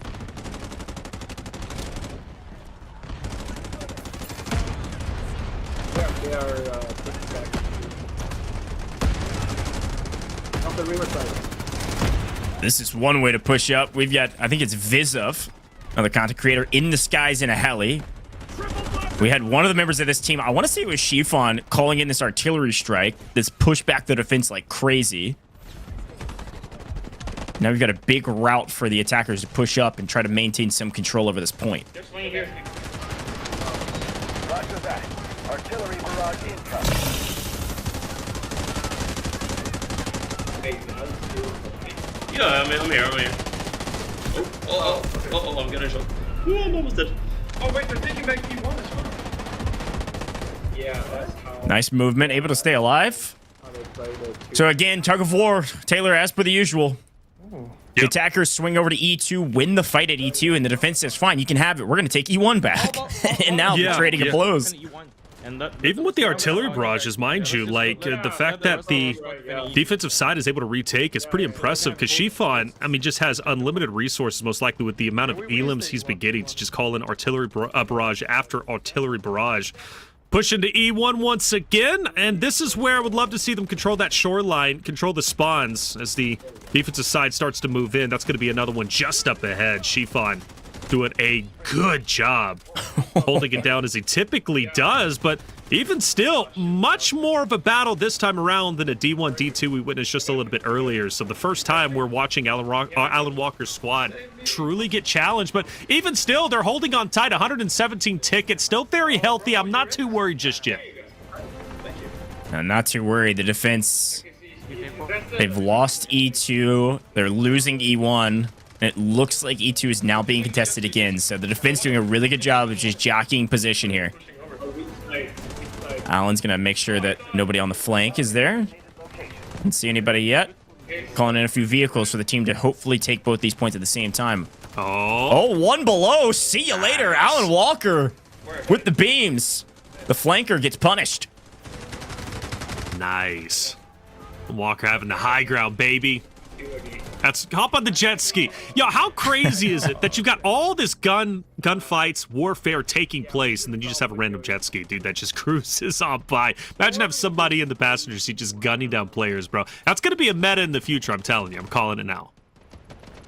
[SPEAKER 16] Yeah, they are pushing back. Off the riverside.
[SPEAKER 13] This is one way to push up. We've got, I think it's Vizov, another content creator, in the skies in a heli. We had one of the members of this team, I want to say it was Shifan, calling in this artillery strike that's pushed back the defense like crazy. Now we've got a big route for the attackers to push up and try to maintain some control over this point.
[SPEAKER 16] Here.
[SPEAKER 18] Roger that. Artillery barrage incoming.
[SPEAKER 15] Yeah, I'm here. Oh, I'm getting shot. Ooh, I'm almost dead. Oh, wait, they're taking back E1 as well. Yeah, that's how...
[SPEAKER 13] Nice movement, able to stay alive. So again, tug of war, Taylor, as per the usual. The attackers swing over to E2, win the fight at E2, and the defense says, fine, you can have it. We're going to take E1 back. And now the trading blows.
[SPEAKER 14] Even with the artillery barrages, mind you, like, the fact that the defensive side is able to retake is pretty impressive, because Shifan, I mean, just has unlimited resources, most likely, with the amount of elims he's been getting to just call in artillery barrage after artillery barrage. Pushing to E1 once again, and this is where I would love to see them control that shoreline, control the spawns as the defensive side starts to move in. That's going to be another one just up ahead. Shifan doing a good job holding it down as he typically does, but even still, much more of a battle this time around than a D1, D2 we witnessed just a little bit earlier. So the first time we're watching Alan Walker's squad truly get challenged, but even still, they're holding on tight. 117 tickets, still very healthy. I'm not too worried just yet.
[SPEAKER 13] I'm not too worried. The defense, they've lost E2. They're losing E1. It looks like E2 is now being contested again, so the defense doing a really good job of just jockeying position here. Alan's going to make sure that nobody on the flank is there. Didn't see anybody yet. Calling in a few vehicles for the team to hopefully take both these points at the same time. Oh, one below. See you later, Alan Walker with the beams. The flanker gets punished.
[SPEAKER 14] Nice. Walker having the high ground, baby. That's hop on the jet ski. Yo, how crazy is it that you've got all this gunfights, warfare taking place, and then you just have a random jet ski, dude, that just cruises on by. Imagine having somebody in the passenger seat just gunning down players, bro. That's going to be a meta in the future, I'm telling you. I'm calling it now.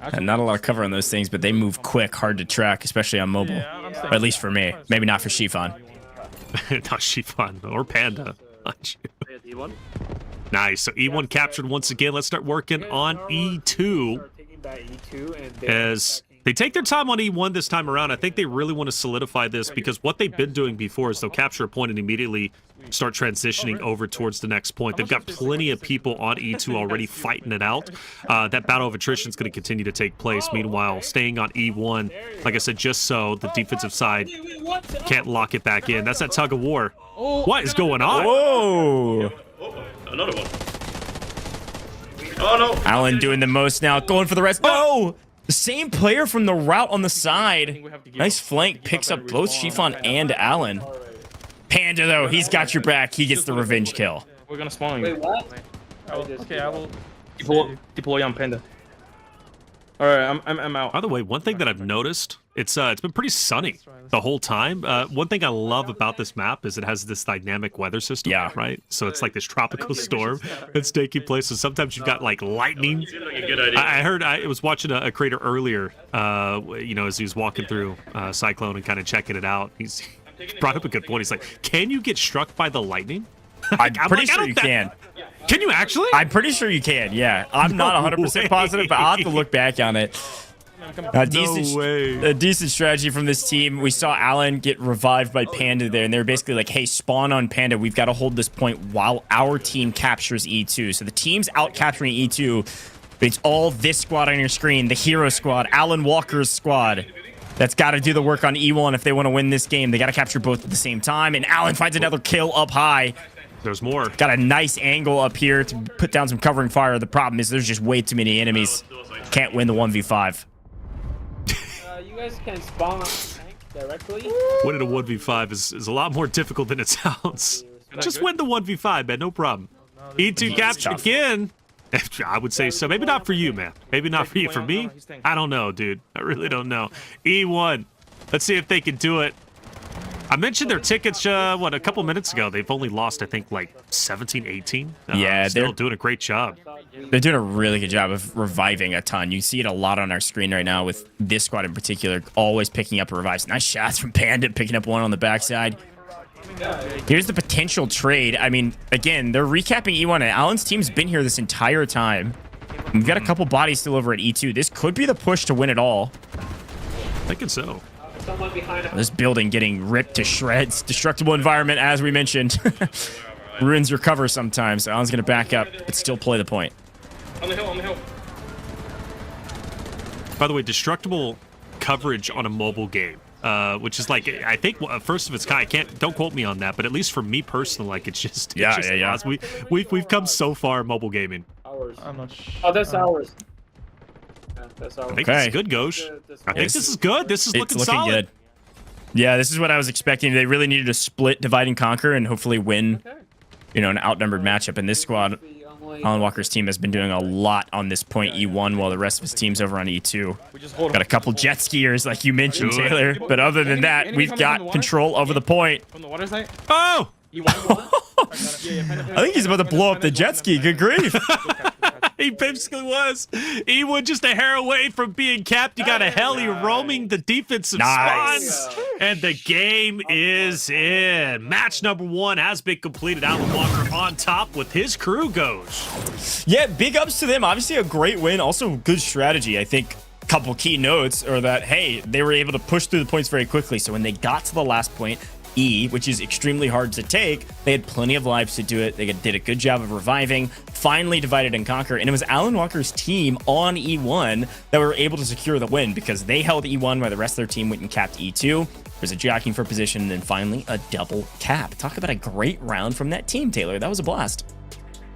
[SPEAKER 13] And not a lot of cover on those things, but they move quick, hard to track, especially on mobile. Or at least for me. Maybe not for Shifan.
[SPEAKER 14] Not Shifan or Panda. Nice. So E1 captured once again. Let's start working on E2. As they take their time on E1 this time around, I think they really want to solidify this because what they've been doing before is they'll capture a point and immediately start transitioning over towards the next point. They've got plenty of people on E2 already fighting it out. That battle of attrition is going to continue to take place. Meanwhile, staying on E1, like I said, just so the defensive side can't lock it back in. That's that tug of war. What is going on?
[SPEAKER 13] Whoa!
[SPEAKER 15] Another one. Oh no!
[SPEAKER 13] Allen doing the most now, going for the rest. Oh! The same player from the route on the side. Nice flank, picks up both Shifan and Allen. Panda, though, he's got your back. He gets the revenge kill.
[SPEAKER 17] We're gonna spawn.
[SPEAKER 16] Wait, what?
[SPEAKER 17] Okay, I will deploy on Panda. All right, I'm out.
[SPEAKER 14] By the way, one thing that I've noticed, it's been pretty sunny the whole time. One thing I love about this map is it has this dynamic weather system, right? So it's like this tropical storm that's taking place. So sometimes you've got like lightning. I heard, I was watching a creator earlier, you know, as he was walking through Cyclone and kind of checking it out. He's brought up a good point. He's like, can you get struck by the lightning?
[SPEAKER 13] I'm pretty sure you can.
[SPEAKER 14] Can you actually?
[SPEAKER 13] I'm pretty sure you can, yeah. I'm not 100% positive, but I'll have to look back on it. A decent strategy from this team. We saw Allen get revived by Panda there, and they were basically like, hey, spawn on Panda. We've got to hold this point while our team captures E2. So the team's out capturing E2, but it's all this squad on your screen, the hero squad, Alan Walker's squad. That's got to do the work on E1 if they want to win this game. They got to capture both at the same time, and Allen finds another kill up high.
[SPEAKER 14] There's more.
[SPEAKER 13] Got a nice angle up here to put down some covering fire. The problem is there's just way too many enemies. Can't win the 1v5.
[SPEAKER 16] You guys can spawn on tank directly.
[SPEAKER 14] Winning a 1v5 is a lot more difficult than it sounds. Just win the 1v5, man. No problem. E2 captured again. I would say so. Maybe not for you, man. Maybe not for you. For me, I don't know, dude. I really don't know. E1. Let's see if they can do it. I mentioned their tickets, what, a couple minutes ago. They've only lost, I think, like 17, 18.
[SPEAKER 13] Yeah,
[SPEAKER 14] they're doing a great job.
[SPEAKER 13] They're doing a really good job of reviving a ton. You see it a lot on our screen right now with this squad in particular, always picking up revives. Nice shots from Panda, picking up one on the backside. Here's the potential trade. I mean, again, they're recapping E1, and Allen's team's been here this entire time. We've got a couple bodies still over at E2. This could be the push to win it all.
[SPEAKER 14] Thinking so.
[SPEAKER 13] This building getting ripped to shreds. Destructible environment, as we mentioned. Ruins your cover sometimes. So Allen's going to back up, but still play the point.
[SPEAKER 15] On the hill, on the hill.
[SPEAKER 14] By the way, destructible coverage on a mobile game, which is like, I think, first of its kind. Don't quote me on that, but at least for me personally, like, it's just,
[SPEAKER 13] yeah.
[SPEAKER 14] We've come so far in mobile gaming.
[SPEAKER 16] I'm not sure. Oh, that's ours.
[SPEAKER 14] I think this is good, Ghosh. I think this is good. This is looking solid.
[SPEAKER 13] Good. Yeah, this is what I was expecting. They really needed to split, divide, and conquer, and hopefully win, you know, an outnumbered matchup. And this squad, Alan Walker's team has been doing a lot on this point E1, while the rest of his team's over on E2. Got a couple jet skiers, like you mentioned, Taylor. But other than that, we've got control over the point.
[SPEAKER 17] From the water side?
[SPEAKER 14] Oh!
[SPEAKER 13] I think he's about to blow up the jet ski. Good grief.
[SPEAKER 14] He basically was. E1 just a hair away from being capped. You got a heli roaming the defensive spawns. And the game is in. Match number 1 has been completed. Alan Walker on top with his crew goes.
[SPEAKER 13] Yeah, big ups to them. Obviously a great win. Also good strategy. I think a couple key notes are that, hey, they were able to push through the points very quickly. So when they got to the last point, E, which is extremely hard to take, they had plenty of lives to do it. They did a good job of reviving, finally divided and conquer, and it was Alan Walker's team on E1 that were able to secure the win because they held E1 while the rest of their team went and capped E2. There's a jockeying for position, and then finally a double cap. Talk about a great round from that team, Taylor. That was a blast.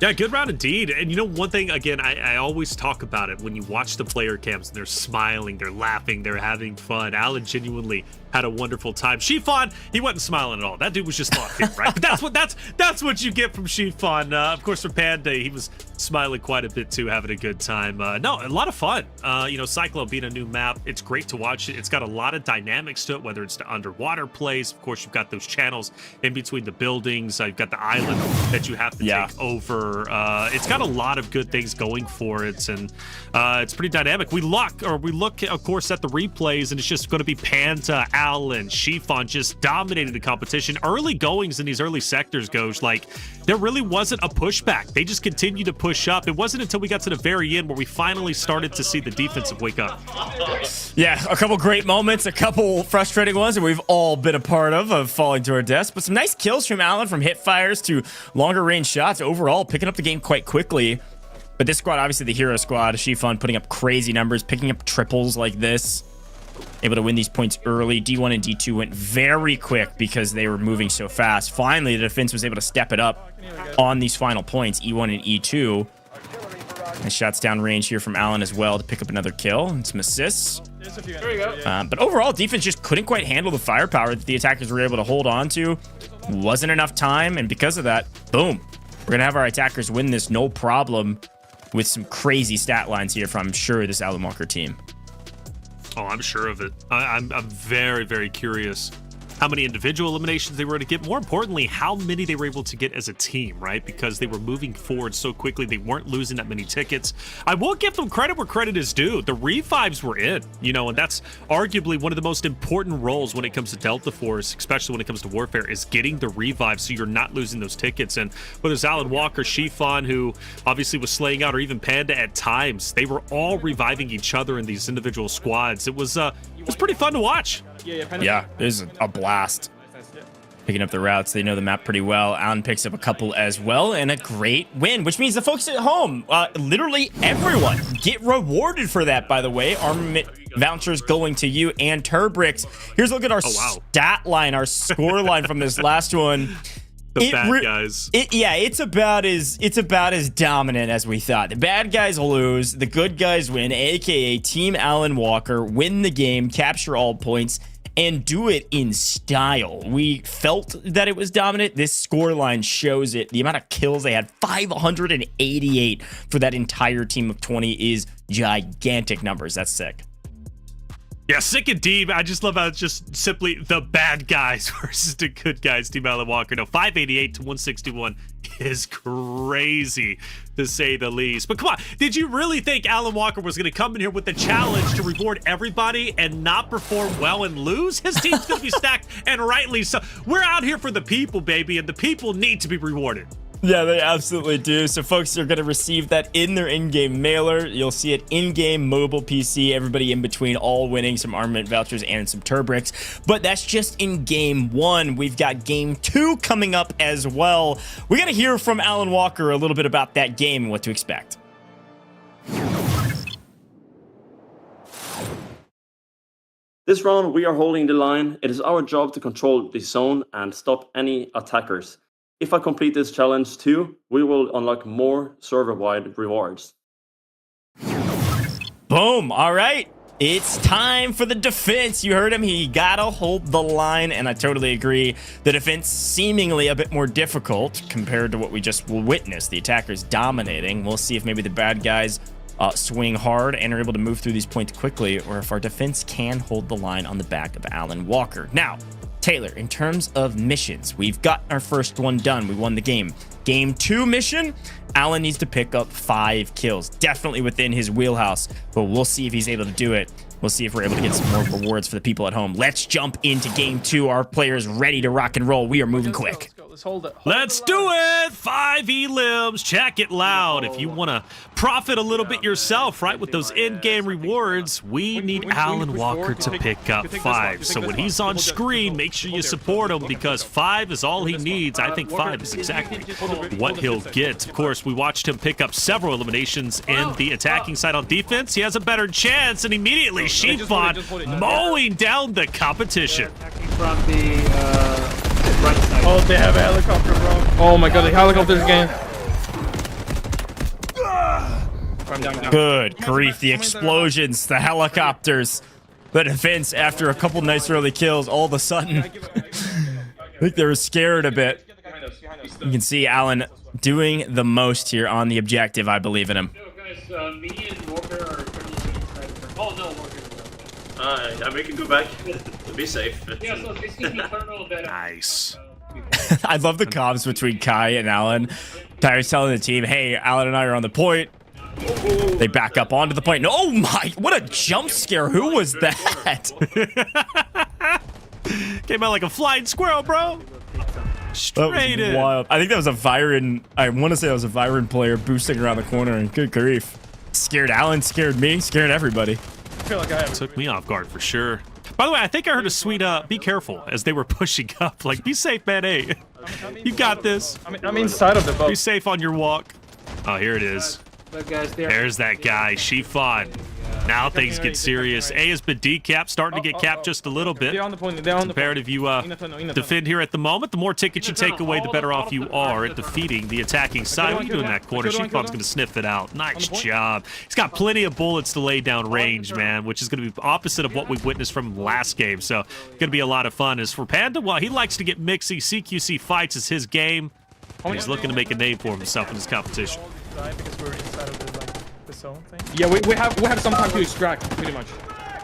[SPEAKER 14] Yeah, good round indeed. And you know, one thing, again, I always talk about it when you watch the player cams and they're smiling, they're laughing, they're having fun. Alan genuinely had a wonderful time. Shifan, he wasn't smiling at all. That dude was just locked in, right? But that's what you get from Shifan. Of course, for Panda, he was smiling quite a bit too, having a good time. No, a lot of fun. You know, Cyclone being a new map, it's great to watch it. It's got a lot of dynamics to it, whether it's the underwater plays. Of course, you've got those channels in between the buildings. You've got the island that you have to take over. It's got a lot of good things going for it, and it's pretty dynamic. We look, of course, at the replays, and it's just going to be Panda, Alan, Shifan just dominating the competition. Early goings in these early sectors, Goj, like, there really wasn't a pushback. They just continued to push up. It wasn't until we got to the very end where we finally started to see the defensive wake up.
[SPEAKER 13] Yeah, a couple great moments, a couple frustrating ones that we've all been a part of falling to our deaths, but some nice kills from Alan, from hip fires to longer range shots. Overall, picking up the game quite quickly. But this squad, obviously the hero squad, Shifan putting up crazy numbers, picking up triples like this. Able to win these points early. D1 and D2 went very quick because they were moving so fast. Finally, the defense was able to step it up on these final points, E1 and E2. Nice shots downrange here from Alan as well to pick up another kill and some assists.
[SPEAKER 16] There you go.
[SPEAKER 13] But overall, defense just couldn't quite handle the firepower that the attackers were able to hold on to. Wasn't enough time, and because of that, boom. We're going to have our attackers win this no problem with some crazy stat lines here from, I'm sure, this Alan Walker team.
[SPEAKER 14] Oh, I'm sure of it. I'm very, very curious how many individual eliminations they were able to get. More importantly, how many they were able to get as a team, right? Because they were moving forward so quickly. They weren't losing that many tickets. I will give them credit where credit is due. The revives were in, you know, and that's arguably one of the most important roles when it comes to Delta Force, especially when it comes to Warfare, is getting the revives so you're not losing those tickets. And whether it's Alan Walker, Shifan, who obviously was slaying out, or even Panda at times, they were all reviving each other in these individual squads. It was pretty fun to watch.
[SPEAKER 13] Yeah, it was a blast. Picking up the routes, they know the map pretty well. Alan picks up a couple as well, and a great win, which means the folks at home, literally everyone, get rewarded for that, by the way. Armament Vouchers going to you and TurBricks. Here's a look at our stat line, our score line from this last one.
[SPEAKER 14] The bad guys.
[SPEAKER 13] It's about as dominant as we thought. The bad guys lose, the good guys win, aka Team Alan Walker win the game, capture all points, and do it in style. We felt that it was dominant. This scoreline shows it. The amount of kills they had, 588 for that entire team of 20, is gigantic numbers. That's sick.
[SPEAKER 14] Yeah, sick and deep. I just love how it's just simply the bad guys versus the good guys, Team Alan Walker. No, 588 to 161 is crazy, to say the least. But come on, did you really think Alan Walker was going to come in here with the challenge to reward everybody and not perform well and lose? His team's going to be stacked, and rightly so. We're out here for the people, baby, and the people need to be rewarded.
[SPEAKER 13] Yeah, they absolutely do. So folks are going to receive that in their in-game mailer. You'll see it in-game, mobile, PC, everybody in between, all winning some Armament Vouchers and some TurBricks. But that's just in Game 1. We've got Game 2 coming up as well. We're going to hear from Alan Walker a little bit about that game and what to expect.
[SPEAKER 12] This round, we are holding the line. It is our job to control the zone and stop any attackers. If I complete this challenge too, we will unlock more server-wide rewards.
[SPEAKER 13] Boom. All right. It's time for the defense. You heard him. He gotta hold the line, and I totally agree. The defense seemingly a bit more difficult compared to what we just witnessed. The attackers dominating. We'll see if maybe the bad guys swing hard and are able to move through these points quickly, or if our defense can hold the line on the back of Alan Walker. Now, Taylor, in terms of missions, we've got our first one done. We won the game. Game 2 mission, Alan needs to pick up 5 kills. Definitely within his wheelhouse, but we'll see if he's able to do it. We'll see if we're able to get some more rewards for the people at home. Let's jump into Game 2. Our players ready to rock and roll. We are moving quick.
[SPEAKER 16] Let's hold it.
[SPEAKER 14] Let's do it. 5 elims. Check it loud. If you want to profit a little bit yourself, right, with those in-game rewards, we need Alan Walker to pick up 5. So when he's on screen, make sure you support him, because 5 is all he needs. I think 5 is exactly what he'll get. Of course, we watched him pick up several eliminations in the attacking side. On defense, he has a better chance, and immediately Shifan mowing down the competition.
[SPEAKER 16] From the right side. Oh, they have a helicopter, bro. Oh my god, the helicopter's again.
[SPEAKER 13] Good grief, the explosions, the helicopters. the defense, after a couple nice early kills, all of a sudden, I think they were scared a bit. You can see Alan doing the most here on the objective. I believe in him.
[SPEAKER 15] Guys, me and Walker are currently inside of her. Oh no, Walker.
[SPEAKER 12] Yeah, we can go back. Be safe.
[SPEAKER 15] Yeah, so this is eternal that.
[SPEAKER 14] Nice.
[SPEAKER 13] I love the comms between Kai and Alan. Kai's telling the team, hey, Alan and I are on the point. They back up onto the point. Oh my, what a jump scare. Who was that?
[SPEAKER 14] Came out like a flying squirrel, bro. Straight in.
[SPEAKER 13] Wild. I think that was a Viren. I want to say that was a Viren player boosting around the corner, and good grief. Scared Alan, scared me, scared everybody.
[SPEAKER 17] I feel like I
[SPEAKER 14] took me off guard for sure. By the way, I think I heard a sweet be careful as they were pushing up. Like, be safe, man. Hey, you got this.
[SPEAKER 17] I'm inside of the boat.
[SPEAKER 14] Be safe on your walk. Oh, here it is.
[SPEAKER 15] But guys,
[SPEAKER 14] There's that guy, Shifan. Now things get serious. A has been decapped, starting to get capped just a little bit.
[SPEAKER 17] They're on the point. They're on the
[SPEAKER 14] Imperative you defend here at the moment. The more tickets you take away, the better off you are at defeating the attacking side. What are you doing in that corner? Shifan's going to sniff it out. Nice job. He's got plenty of bullets to lay down range, man, which is going to be opposite of what we witnessed from last game. So going to be a lot of fun. As for Panda, well, he likes to get mixy. CQC fights is his game. He's looking to make a name for himself in this competition.
[SPEAKER 17] Because we're inside of the zone thing. Yeah, we have some time to extract, pretty much.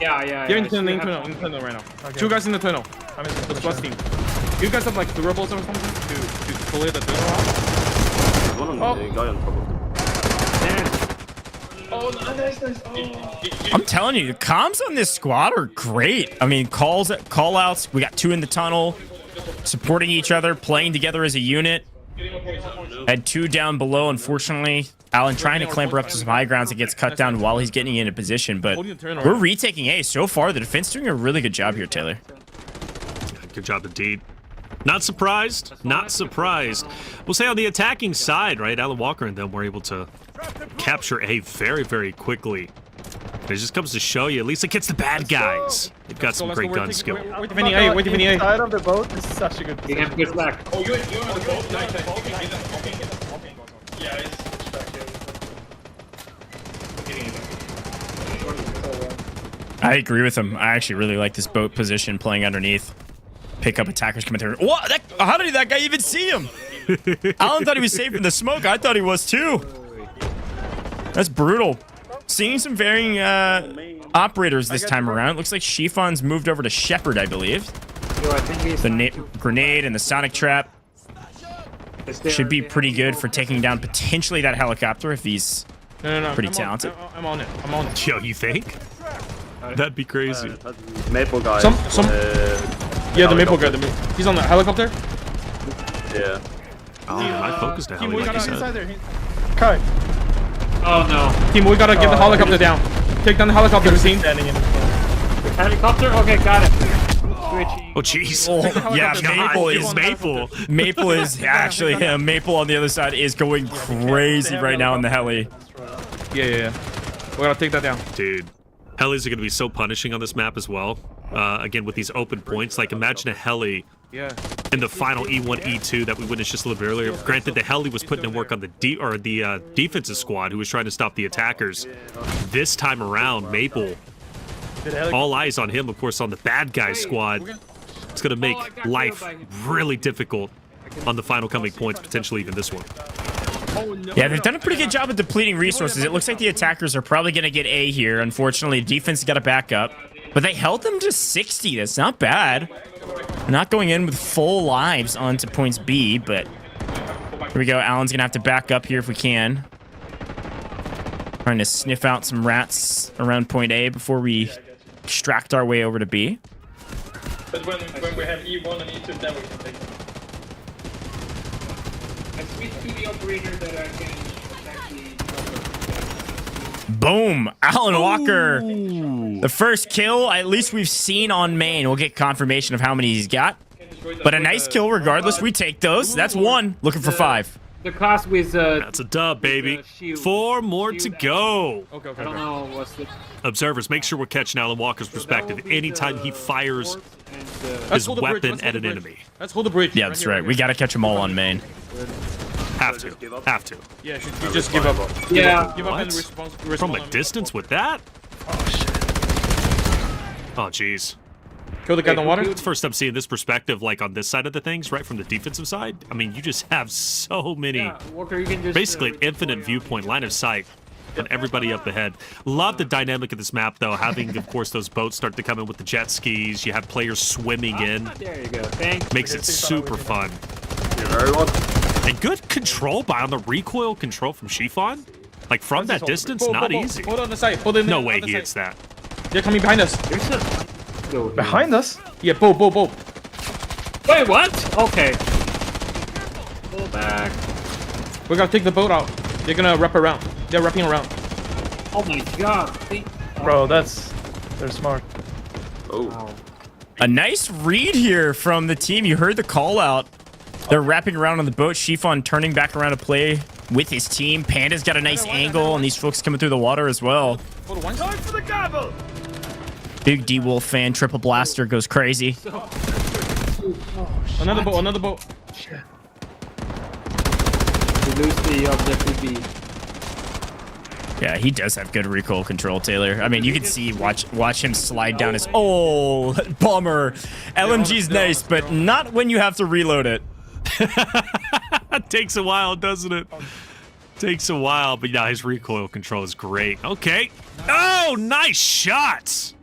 [SPEAKER 15] Yeah.
[SPEAKER 17] They're in the tunnel right now. Okay. 2 guys in the tunnel. I'm in the plus team. You guys have like durables or something to clear the tunnel out?
[SPEAKER 12] One on the guy on top of them.
[SPEAKER 15] Oh, nice.
[SPEAKER 13] I'm telling you, the comms on this squad are great. I mean, call-outs. We got 2 in the tunnel, supporting each other, playing together as a unit. Had 2 down below, unfortunately. Alan trying to clamber up to some high grounds and gets cut down while he's getting into position, but we're retaking A. So far, the defense doing a really good job here, Taylor.
[SPEAKER 14] Good job indeed. Not surprised. Not surprised. We'll say on the attacking side, right? Alan Walker and them were able to capture A very, very quickly. It just comes to show you, at least it gets the bad guys. They've got some great gun skill.
[SPEAKER 17] Wait, Vinny A.
[SPEAKER 16] Inside of the boat is such a good
[SPEAKER 15] You have to get back. Oh, you're on the boat? Nice. Okay. Yeah, it's back here.
[SPEAKER 13] I agree with him. I actually really like this boat position, playing underneath. Pick up attackers coming through. What? How did that guy even see him? Alan thought he was safe from the smoke. I thought he was too. That's brutal. Seeing some varying operators this time around. It looks like Shifan's moved over to Shepard, I believe. The grenade and the sonic trap should be pretty good for taking down potentially that helicopter if he's pretty talented.
[SPEAKER 17] I'm on it.
[SPEAKER 14] Yo, you think? That'd be crazy.
[SPEAKER 12] Maple guy.
[SPEAKER 17] Yeah, the Maple guy. He's on the helicopter?
[SPEAKER 12] Yeah.
[SPEAKER 14] Oh, I focused the heli, like you said.
[SPEAKER 17] Kai.
[SPEAKER 15] Oh no.
[SPEAKER 17] Team, we gotta get the helicopter down. Take down the helicopter, team.
[SPEAKER 15] Helicopter? Okay, got it.
[SPEAKER 14] Oh, jeez.
[SPEAKER 13] Oh, yeah, Maple is Maple. Maple is actually him. Maple on the other side is going crazy right now in the heli.
[SPEAKER 17] Yeah. We gotta take that down.
[SPEAKER 14] Dude, helis are gonna be so punishing on this map as well. Again, with these open points, like imagine a heli in the final E1, E2 that we witnessed just a little bit earlier. Granted, the heli was putting in work on the defensive squad who was trying to stop the attackers. This time around, Maple, all eyes on him, of course, on the bad guy squad. It's gonna make life really difficult on the final coming points, potentially even this one.
[SPEAKER 13] Yeah, they've done a pretty good job of depleting resources. It looks like the attackers are probably going to get A here. Unfortunately, defense got to back up. But they held them to 60. That's not bad. Not going in with full lives onto points B, but here we go. Alan's going to have to back up here if we can. Trying to sniff out some rats around point A before we extract our way over to B.
[SPEAKER 15] But when we have E1 and E2, then we can take them. I switched to the operator that I can actually...
[SPEAKER 13] Boom! Alan Walker. The first kill, at least we've seen on main. We'll get confirmation of how many he's got. But a nice kill regardless. We take those. That's 1. Looking for 5.
[SPEAKER 15] The class with...
[SPEAKER 14] That's a dub, baby. 4 more to go.
[SPEAKER 15] Okay. I don't know what's the...
[SPEAKER 14] Observers, make sure we're catching Alan Walker's perspective anytime he fires his weapon at an enemy.
[SPEAKER 17] Let's hold the bridge.
[SPEAKER 13] Yeah, that's right. We got to catch them all on main.
[SPEAKER 14] Have to.
[SPEAKER 17] Yeah, you just give up.
[SPEAKER 15] Yeah.
[SPEAKER 17] Give up and
[SPEAKER 14] From a distance with that?
[SPEAKER 17] Oh, shit.
[SPEAKER 14] Oh, jeez.
[SPEAKER 17] Kill the guy in the water?
[SPEAKER 14] It's first time seeing this perspective, like on this side of the things, right, from the defensive side. I mean, you just have so many,
[SPEAKER 16] Walker, you can just,
[SPEAKER 14] basically an infinite viewpoint, line of sight, and everybody up ahead. Love the dynamic of this map, though, having, of course, those boats start to come in with the jet skis. You have players swimming in.
[SPEAKER 16] There you go. Thanks.
[SPEAKER 14] Makes it super fun.
[SPEAKER 12] Everyone.
[SPEAKER 14] And good control on the recoil control from Chiffon. Like, from that distance, not easy.
[SPEAKER 17] Hold on the side. Hold in
[SPEAKER 14] No
[SPEAKER 17] on
[SPEAKER 14] way
[SPEAKER 17] the
[SPEAKER 14] he
[SPEAKER 17] side.
[SPEAKER 14] hits that.
[SPEAKER 17] They're coming behind us.
[SPEAKER 16] Behind
[SPEAKER 17] us? Yeah, bow.
[SPEAKER 16] Wait, what? Okay. Pull back.
[SPEAKER 17] We gotta take the boat out. They're gonna wrap around. They're wrapping around.
[SPEAKER 16] Oh my god.
[SPEAKER 19] Bro, they're smart.
[SPEAKER 12] Oh.
[SPEAKER 13] A nice read here from the team. You heard the call out. They're wrapping around on the boat. Chiffon turning back around to play with his team. Panda's got a nice angle, and these folks coming through the water as well.
[SPEAKER 9] Time for the gobble.
[SPEAKER 13] Big D-Wolf fan. Triple Blaster goes crazy.
[SPEAKER 17] Another boat.
[SPEAKER 16] Shit. We lose the objective B.
[SPEAKER 13] Yeah, he does have good recoil control, Taylor. I mean, you can see, watch him slide down his... Oh, bummer. LMG's nice, but not when you have to reload it.
[SPEAKER 14] It takes a while, doesn't it? Takes a while, but yeah, his recoil control is great. Okay. Oh, nice shots.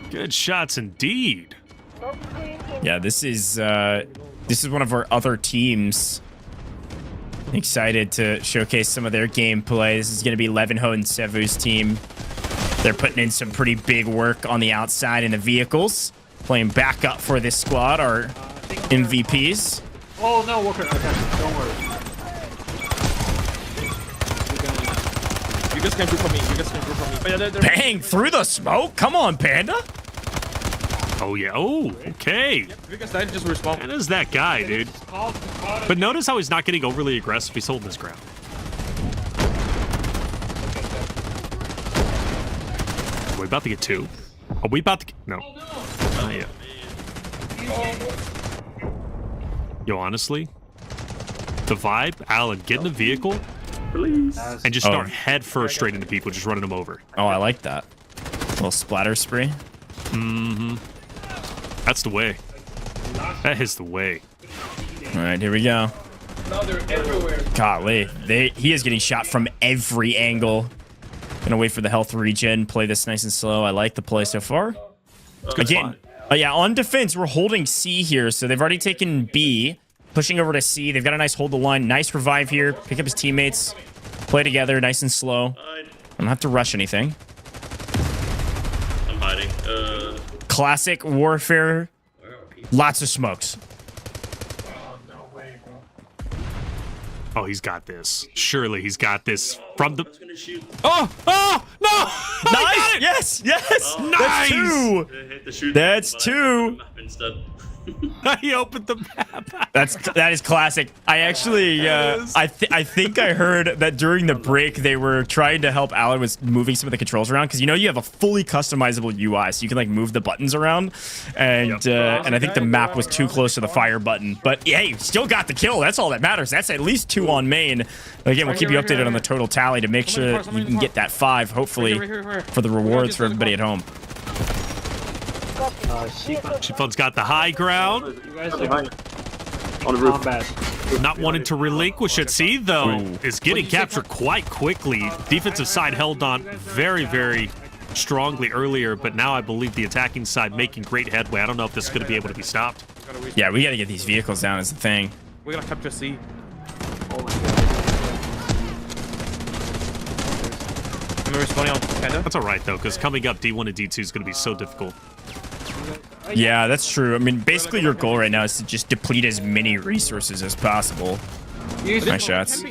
[SPEAKER 14] Good shots indeed.
[SPEAKER 13] Yeah, this is one of our other teams. Excited to showcase some of their gameplay. This is going to be Levenho and Sevu's team. They're putting in some pretty big work on the outside in the vehicles. Playing backup for this squad, our MVPs.
[SPEAKER 16] Oh no, Walker, I got you. Don't worry.
[SPEAKER 17] You guys can group on me.
[SPEAKER 13] Bang! Through the smoke? Come on, Panda.
[SPEAKER 14] Oh, yeah. Oh, okay.
[SPEAKER 17] Just respawn.
[SPEAKER 14] That is that guy, dude. But notice how he's not getting overly aggressive. He's holding his ground. Are we about to get two? Are we about to get... No. Not yet. Yo, honestly, the vibe, Alan, get in the vehicle,
[SPEAKER 12] please,
[SPEAKER 14] and just start head first straight into people, just running them over.
[SPEAKER 13] Oh, I like that. Little splatter spree.
[SPEAKER 14] Mm-hmm. That's the way. That is the way.
[SPEAKER 13] All right, here we go.
[SPEAKER 15] No, they're everywhere.
[SPEAKER 13] Golly, he is getting shot from every angle. Gonna wait for the health regen. Play this nice and slow. I like the play so far. Again, yeah, on defense, we're holding C here, so they've already taken B. Pushing over to C. They've got a nice hold the line. Nice revive here. Pick up his teammates. Play together, nice and slow. I don't have to rush anything.
[SPEAKER 12] I'm hiding.
[SPEAKER 13] Classic warfare. Lots of smokes.
[SPEAKER 14] Oh, he's got this. Surely he's got this from the... Oh! Oh! No!
[SPEAKER 13] Nice! Yes! Yes!
[SPEAKER 14] Oh, nice!
[SPEAKER 13] That's two! That's two!
[SPEAKER 14] He opened the map.
[SPEAKER 13] That is classic. I actually I think I heard that during the break they were trying to help Alan with moving some of the controls around, because you know you have a fully customizable UI, so you can like move the buttons around, and and I think the map was too close to the fire button. But hey, still got the kill. That's all that matters. That's at least 2 on main. Again, we'll keep you updated on the total tally to make sure you can get that 5, hopefully, for the rewards for everybody at home.
[SPEAKER 14] Chiffon's got the high ground.
[SPEAKER 16] You guys are
[SPEAKER 12] on the roof.
[SPEAKER 14] Not wanting to relinquish it. C, though, is getting captured quite quickly. Defensive side held on very, very strongly earlier, but now I believe the attacking side making great headway. I don't know if this is going to be able to be stopped.
[SPEAKER 13] Yeah, we got to get these vehicles down is the thing.
[SPEAKER 17] We got to capture C.
[SPEAKER 16] Oh my god.
[SPEAKER 14] That's all right, though, because coming up, D1 and D2 is going to be so difficult.
[SPEAKER 13] Yeah, that's true. I mean, basically your goal right now is to just deplete as many resources as possible. Nice shots.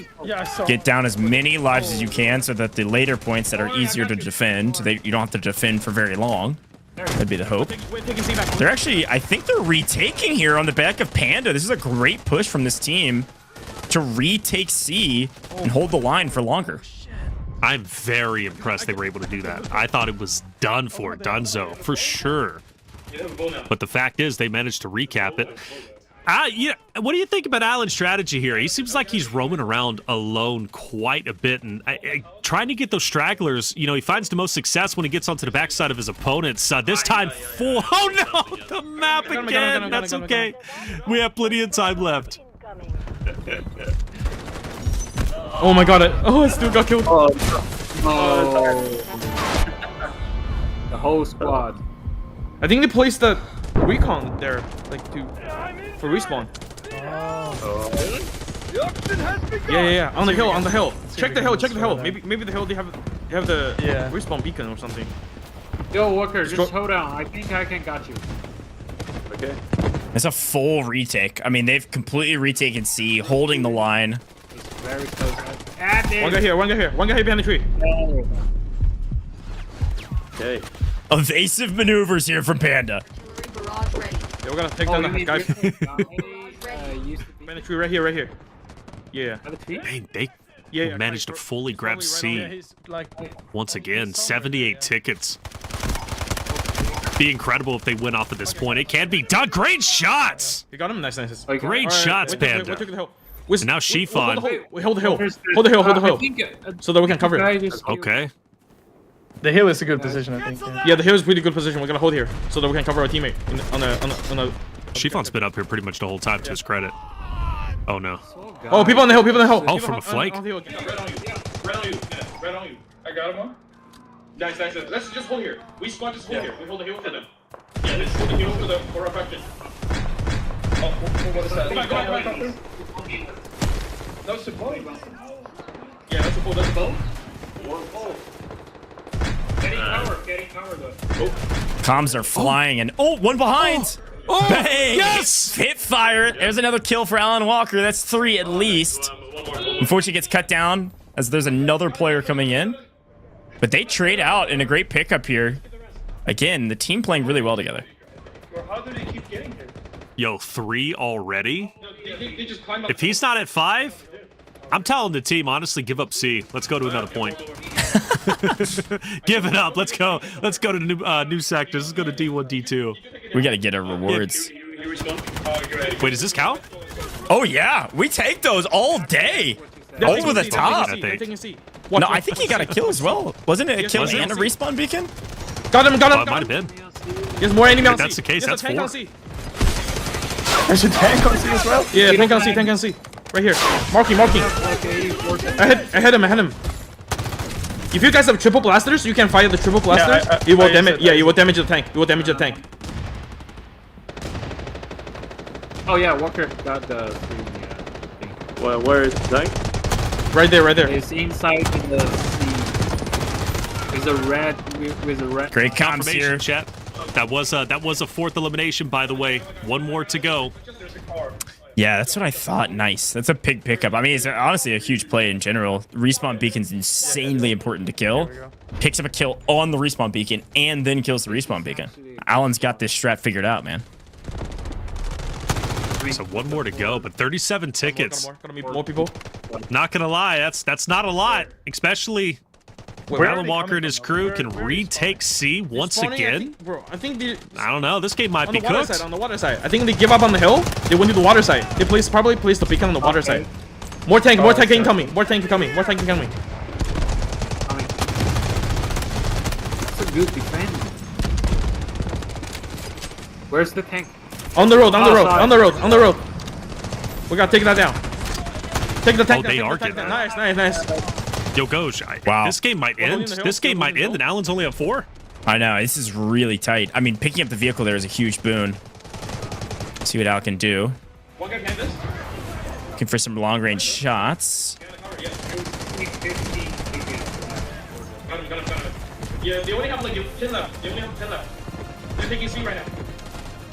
[SPEAKER 13] Get down as many lives as you can so that the later points that are easier to defend, you don't have to defend for very long. That'd be the hope. They're actually, I think they're retaking here on the back of Panda. This is a great push from this team to retake C and hold the line for longer.
[SPEAKER 14] I'm very impressed they were able to do that. I thought it was done for, Dunzo, for sure. But the fact is, they managed to recap it. Yeah. What do you think about Alan's strategy here? He seems like he's roaming around alone quite a bit and trying to get those stragglers. You know, he finds the most success when he gets onto the backside of his opponents. This time, oh no, the map again. That's okay. We have plenty of time left.
[SPEAKER 17] Oh my god! I still got killed.
[SPEAKER 16] Oh no! The whole squad.
[SPEAKER 17] I think they placed the recon there, like for respawn. Yeah. On the hill. Check the hill. Maybe the hill they have the respawn beacon or something.
[SPEAKER 16] Yo, Walker, just hold on. I think I can got you.
[SPEAKER 12] Okay.
[SPEAKER 13] It's a full retake. I mean, they've completely retaken C, holding the line.
[SPEAKER 16] It's very close.
[SPEAKER 17] One guy here behind the tree.
[SPEAKER 12] Okay.
[SPEAKER 13] Evasive maneuvers here from Panda.
[SPEAKER 17] Yeah, we're gonna take down the guy. Behind the tree, right here. Yeah.
[SPEAKER 14] Dang, they managed to fully grab C. Once again, 78 tickets. Be incredible if they win off at this point. It can be done. Great shots.
[SPEAKER 17] You got him. Nice.
[SPEAKER 14] Great shots, Panda. And now Shifan.
[SPEAKER 17] Hold the hill. So that we can cover it.
[SPEAKER 14] Okay.
[SPEAKER 19] The hill is a good position, I think.
[SPEAKER 17] Yeah, the hill is pretty good position. We're gonna hold here so that we can cover our teammate on the.
[SPEAKER 14] Shifan's been up here pretty much the whole time, to his credit. Oh no.
[SPEAKER 17] Oh, people on the hill.
[SPEAKER 14] Oh, from a flank.
[SPEAKER 15] Red on you. I got him on. Nice. Let's just hold here. We squad just hold here. We hold the hill for them. Yeah, let's hold the hill for our faction. Oh, what is that? Come on. No support. Yeah, that's a pull. Getting power though.
[SPEAKER 13] Comms are flying and one behind. Bang!
[SPEAKER 14] Yes!
[SPEAKER 13] Hit fire. There's another kill for Alan Walker. That's 3 at least. Unfortunately, gets cut down as there's another player coming in. But they trade out in a great pickup here. Again, the team playing really well together.
[SPEAKER 15] How do they keep getting here?
[SPEAKER 14] Yo, 3 already?
[SPEAKER 15] They just climb up.
[SPEAKER 14] If he's not at 5, I'm telling the team, honestly, give up C. Let's go to another point. Give it up. Let's go. Let's go to new sectors. Let's go to D1, D2.
[SPEAKER 13] We got to get our rewards.
[SPEAKER 14] Wait, does this count?
[SPEAKER 13] Oh, yeah. We take those all day. Over the top. No, I think he got a kill as well. Wasn't it a kill and a respawn beacon?
[SPEAKER 17] Got him.
[SPEAKER 14] It might have been.
[SPEAKER 17] There's more enemy on
[SPEAKER 14] C. That's the case. That's 4.
[SPEAKER 19] There's a tank on C as well?
[SPEAKER 17] Yeah, tank on C. Right here. Marking. Ahead him. If you guys have triple blasters, you can fire the triple blasters. It will damage. Yeah, it will damage the tank.
[SPEAKER 16] Oh yeah, Walker got the thing.
[SPEAKER 12] Well, where is the tank?
[SPEAKER 17] Right there.
[SPEAKER 16] It's inside in the sea. There's a red with a red.
[SPEAKER 13] Great comms here.
[SPEAKER 14] Chat. That was a 4th elimination, by the way. 1 more to go.
[SPEAKER 13] Yeah, that's what I thought. Nice. That's a big pickup. I mean, it's honestly a huge play in general. Respawn beacon's insanely important to kill. Picks up a kill on the respawn beacon and then kills the respawn beacon. Alan's got this strat figured out, man.
[SPEAKER 14] So 1 more to go, but 37 tickets.
[SPEAKER 17] Gonna be more people.
[SPEAKER 14] Not gonna lie, that's not a lot, especially when Alan Walker and his crew can retake C once again.
[SPEAKER 17] I think
[SPEAKER 14] I don't know. This game might be cooked.
[SPEAKER 17] On the water side. I think they give up on the hill. They went to the water side. They probably placed the beacon on the water side. More tank incoming. More tank incoming.
[SPEAKER 16] That's a good defense. Where's the tank?
[SPEAKER 17] On the road. We gotta take that down. Take the tank.
[SPEAKER 14] They are getting that.
[SPEAKER 17] Nice.
[SPEAKER 14] Yo, Goj.
[SPEAKER 13] Wow.
[SPEAKER 14] This game might end. And Alan's only at 4.
[SPEAKER 13] I know. This is really tight. I mean, picking up the vehicle there is a huge boon. See what Al can do.
[SPEAKER 15] One guy behind this.
[SPEAKER 13] Looking for some long-range shots.
[SPEAKER 15] Got him. Yeah, they only have like 10 left. They're taking C right now.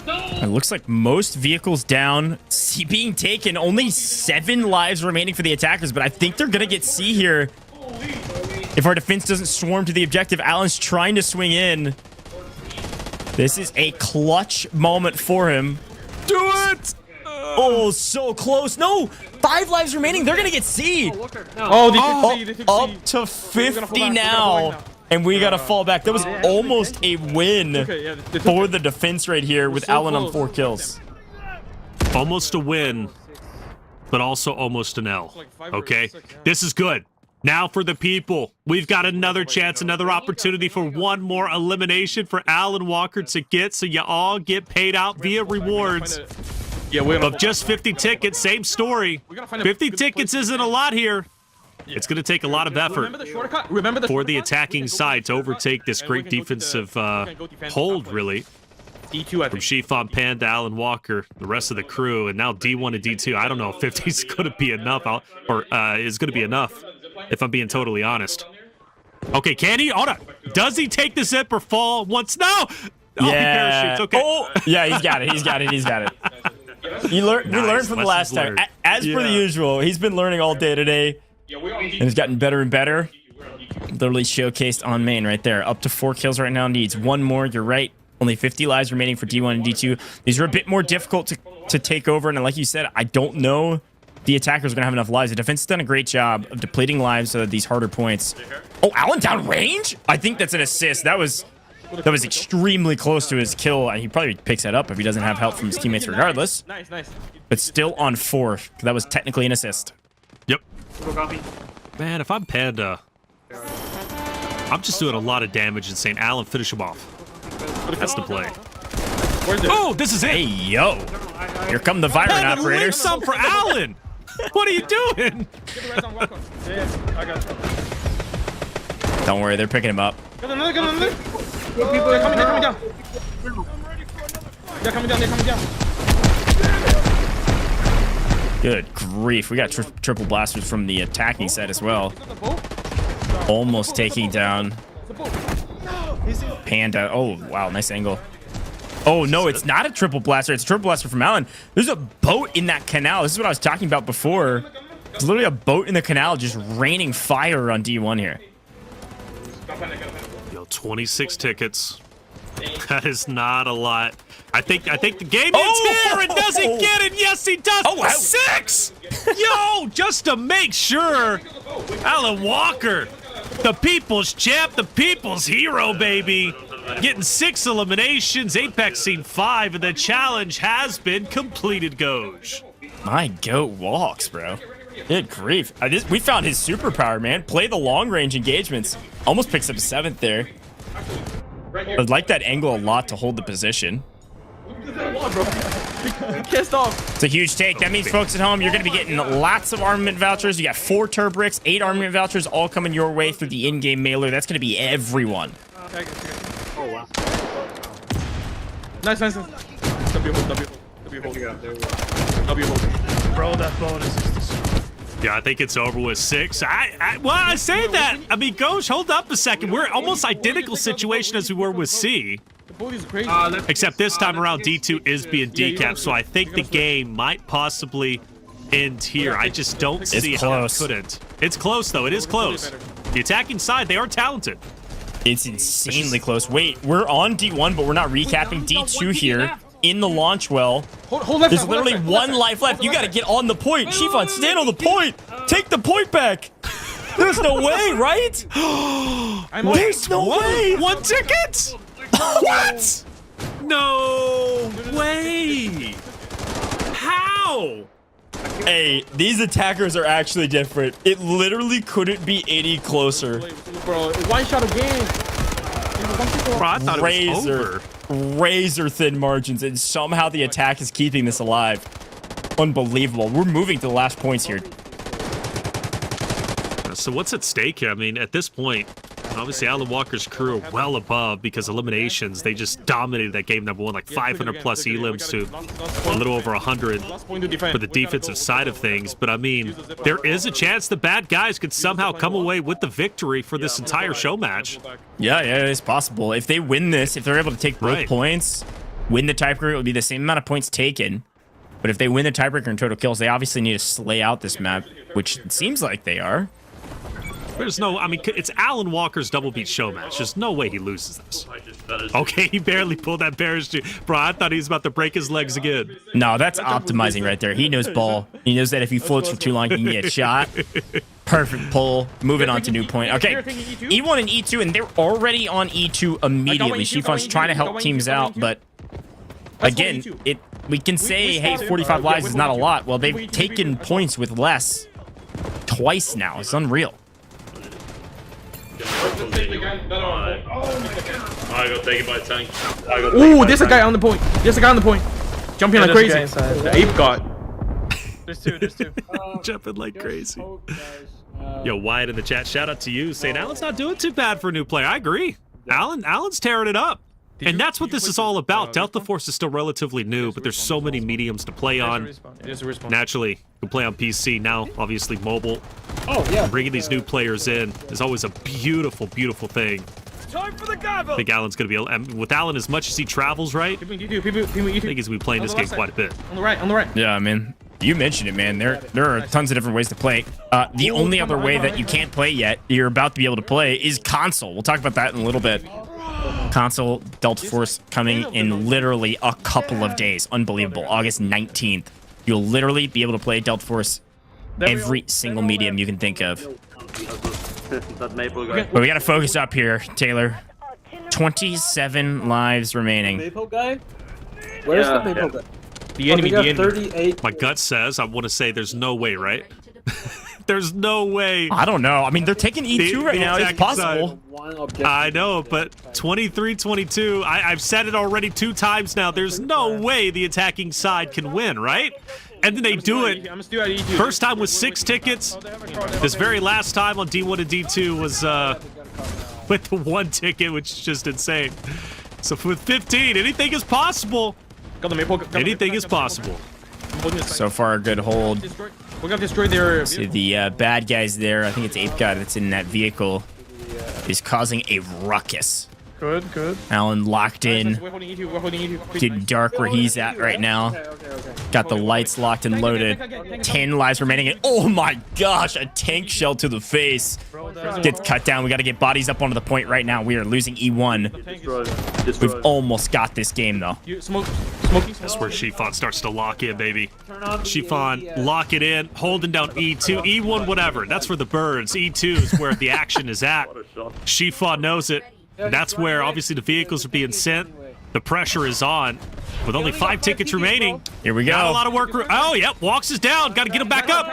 [SPEAKER 13] It looks like most vehicles down. C being taken. Only 7 lives remaining for the attackers, but I think they're going to get C here. If our defense doesn't swarm to the objective, Alan's trying to swing in. This is a clutch moment for him. Do it! Oh, so close. No! 5 lives remaining. They're going to get C.
[SPEAKER 17] They took C.
[SPEAKER 13] Up to 50 now. And we got to fall back. That was almost a win for the defense right here with Alan on 4 kills.
[SPEAKER 14] Almost a win, but also almost an L. Okay, this is good. Now for the people. We've got another chance, another opportunity for one more elimination for Alan Walker to get, so you all get paid out via rewards. Of just 50 tickets, same story. 50 tickets isn't a lot here. It's going to take a lot of effort for the attacking side to overtake this great defensive hold, really. From Chiffon Panda, Alan Walker, the rest of the crew, and now D1 and D2. I don't know if 50 is going to be enough, is going to be enough, if I'm being totally honest. Okay, can he? Hold on. Does he take the zip or fall once? No! Oh,
[SPEAKER 13] yeah.
[SPEAKER 14] He parachutes. Okay.
[SPEAKER 13] Oh, yeah, he's got it. He's got it. He's got it. We learned from the last time. As per the usual, he's been learning all day today, and he's gotten better and better. Literally showcased on main right there. Up to 4 kills right now. Needs one more. You're right. Only 50 lives remaining for D1 and D2. These are a bit more difficult to take over, and like you said, I don't know the attackers are going to have enough lives. The defense has done a great job of depleting lives so that these harder points. Oh, Alan down range? I think that's an assist. That was extremely close to his kill. He probably picks that up if he doesn't have help from his teammates regardless. Nice. But still on 4. That was technically an assist.
[SPEAKER 14] Yep. Man, if I'm Panda, I'm just doing a lot of damage and saying, Alan, finish him off. That's the play. Oh, this is it.
[SPEAKER 13] Hey, yo. Here come the Viren operators.
[SPEAKER 14] Some for Alan. What are you doing?
[SPEAKER 13] Don't worry, they're picking him up.
[SPEAKER 17] Got another. They're coming down. They're coming down.
[SPEAKER 13] Good grief. We got triple blasters from the attacking side as well. Almost taking down Panda. Oh, wow. Nice angle. Oh, no, it's not a triple blaster. It's a triple blaster from Alan. There's a boat in that canal. This is what I was talking about before. There's literally a boat in the canal just raining fire on D1 here.
[SPEAKER 14] Yo, 26 tickets. That is not a lot. I think the game is here and does he get it? Yes, he does.
[SPEAKER 13] Oh, wow.
[SPEAKER 14] 6! Yo, just to make sure. Alan Walker, the people's champ, the people's hero, baby. Getting 6 eliminations, Apex Scene 5, and the challenge has been completed, Goj.
[SPEAKER 13] My goat walks, bro. Good grief. We found his superpower, man. Play the long-range engagements. Almost picks up 7th there. I like that angle a lot to hold the position.
[SPEAKER 17] Kissed off.
[SPEAKER 13] It's a huge take. That means, folks at home, you're going to be getting lots of armament vouchers. You got 4 TurBricks, 8 armament vouchers, all coming your way through the in-game mailer. That's going to be everyone.
[SPEAKER 16] Oh, wow.
[SPEAKER 17] Nice. W.
[SPEAKER 16] Bro, that bonus is destroyed.
[SPEAKER 14] Yeah, I think it's over with 6. I say that. I mean, Goj, hold up a second. We're almost identical situation as we were with C. Except this time around, D2 is being decapped, so I think the game might possibly end here. I just don't see how it couldn't. It's close, though. It is close. The attacking side, they are talented.
[SPEAKER 13] It's insanely close. Wait, we're on D1, but we're not recapping D2 here in the launch well. There's literally 1 life left. You got to get on the point. Chiffon, stand on the point. Take the point back. There's no way, right? There's no way.
[SPEAKER 14] 1 ticket? What? No way. How?
[SPEAKER 13] Hey, these attackers are actually different. It literally couldn't be any closer.
[SPEAKER 17] Bro, 1 shot again.
[SPEAKER 14] Bro, I thought it was over.
[SPEAKER 13] Razor thin margins, and somehow the attack is keeping this alive. Unbelievable. We're moving to the last points here.
[SPEAKER 14] So what's at stake here? I mean, at this point, obviously Alan Walker's crew are well above because eliminations, they just dominated that game number 1, like 500 plus elims to a little over 100 for the defensive side of things. But I mean, there is a chance the bad guys could somehow come away with the victory for this entire show match.
[SPEAKER 13] Yeah, it's possible. If they win this, if they're able to take both points, win the tiebreaker, it would be the same amount of points taken. But if they win the tiebreaker in total kills, they obviously need to slay out this map, which it seems like they are.
[SPEAKER 14] There's no, I mean, it's Alan Walker's Double Beat Showmatch. There's no way he loses this. Okay, he barely pulled that parachute. Bro, I thought he was about to break his legs again.
[SPEAKER 13] No, that's optimizing right there. He knows ball. He knows that if he floats for too long, he can get shot. Perfect pull. Moving on to new point. Okay, E1 and E2, and they're already on E2 immediately. Chiffon's trying to help teams out, but again, we can say, hey, 45 lives is not a lot. Well, they've taken points with less twice now. It's unreal.
[SPEAKER 15] I got taken by a tank.
[SPEAKER 17] Ooh, there's a guy on the point. There's a guy on the point. Jumping like crazy. The ape god.
[SPEAKER 19] There's two.
[SPEAKER 14] Jumping like crazy. Yo, Wyatt in the chat, shout out to you, saying Alan's not doing too bad for a new player. I agree. Alan's tearing it up. And that's what this is all about. Delta Force is still relatively new, but there's so many mediums to play on. Naturally, you can play on PC. Now, obviously, mobile.
[SPEAKER 16] Oh, yeah.
[SPEAKER 14] Bringing these new players in is always a beautiful, beautiful thing.
[SPEAKER 9] Time for the gavel.
[SPEAKER 14] I think Alan's going to be... with Alan, as much as he travels, right? I think he's going to be playing this game quite a bit.
[SPEAKER 17] On the right.
[SPEAKER 13] Yeah, I mean, you mentioned it, man. There are tons of different ways to play. The only other way that you can't play yet, you're about to be able to play, is console. We'll talk about that in a little bit. Console, Delta Force coming in literally a couple of days. Unbelievable. August 19th. You'll literally be able to play Delta Force every single medium you can think of. But we got to focus up here, Taylor. 27 lives remaining.
[SPEAKER 16] Maple guy? Where's the maple guy?
[SPEAKER 14] The enemy,
[SPEAKER 16] the enemy. 38.
[SPEAKER 14] My gut says, I want to say there's no way, right? There's no way.
[SPEAKER 13] I don't know. I mean, they're taking E2 right now. It's possible.
[SPEAKER 14] I know, but 23-22. I've said it already 2 times now. There's no way the attacking side can win, right? And then they do it. First time with 6 tickets. This very last time on D1 and D2 was with the 1 ticket, which is just insane. So with 15, anything is possible. Anything is possible.
[SPEAKER 13] So far, a good hold.
[SPEAKER 17] We're gonna destroy their...
[SPEAKER 13] See the bad guys there. I think it's Ape God that's in that vehicle. Is causing a ruckus.
[SPEAKER 19] Good.
[SPEAKER 13] Alan locked in. Getting dark where he's at right now. Got the lights locked and loaded. 10 lives remaining. And oh my gosh, a tank shell to the face. Gets cut down. We got to get bodies up onto the point right now. We are losing E1. We've almost got this game though.
[SPEAKER 14] That's where Chiffon starts to lock in, baby. Chiffon, lock it in, holding down E2, E1, whatever. That's for the birds. E2 is where the action is at. Chiffon knows it. That's where, obviously, the vehicles are being sent. The pressure is on. With only 5 tickets remaining.
[SPEAKER 13] Here we go.
[SPEAKER 14] Got a lot of work. Oh, yep. Walks is down. Got to get him back up.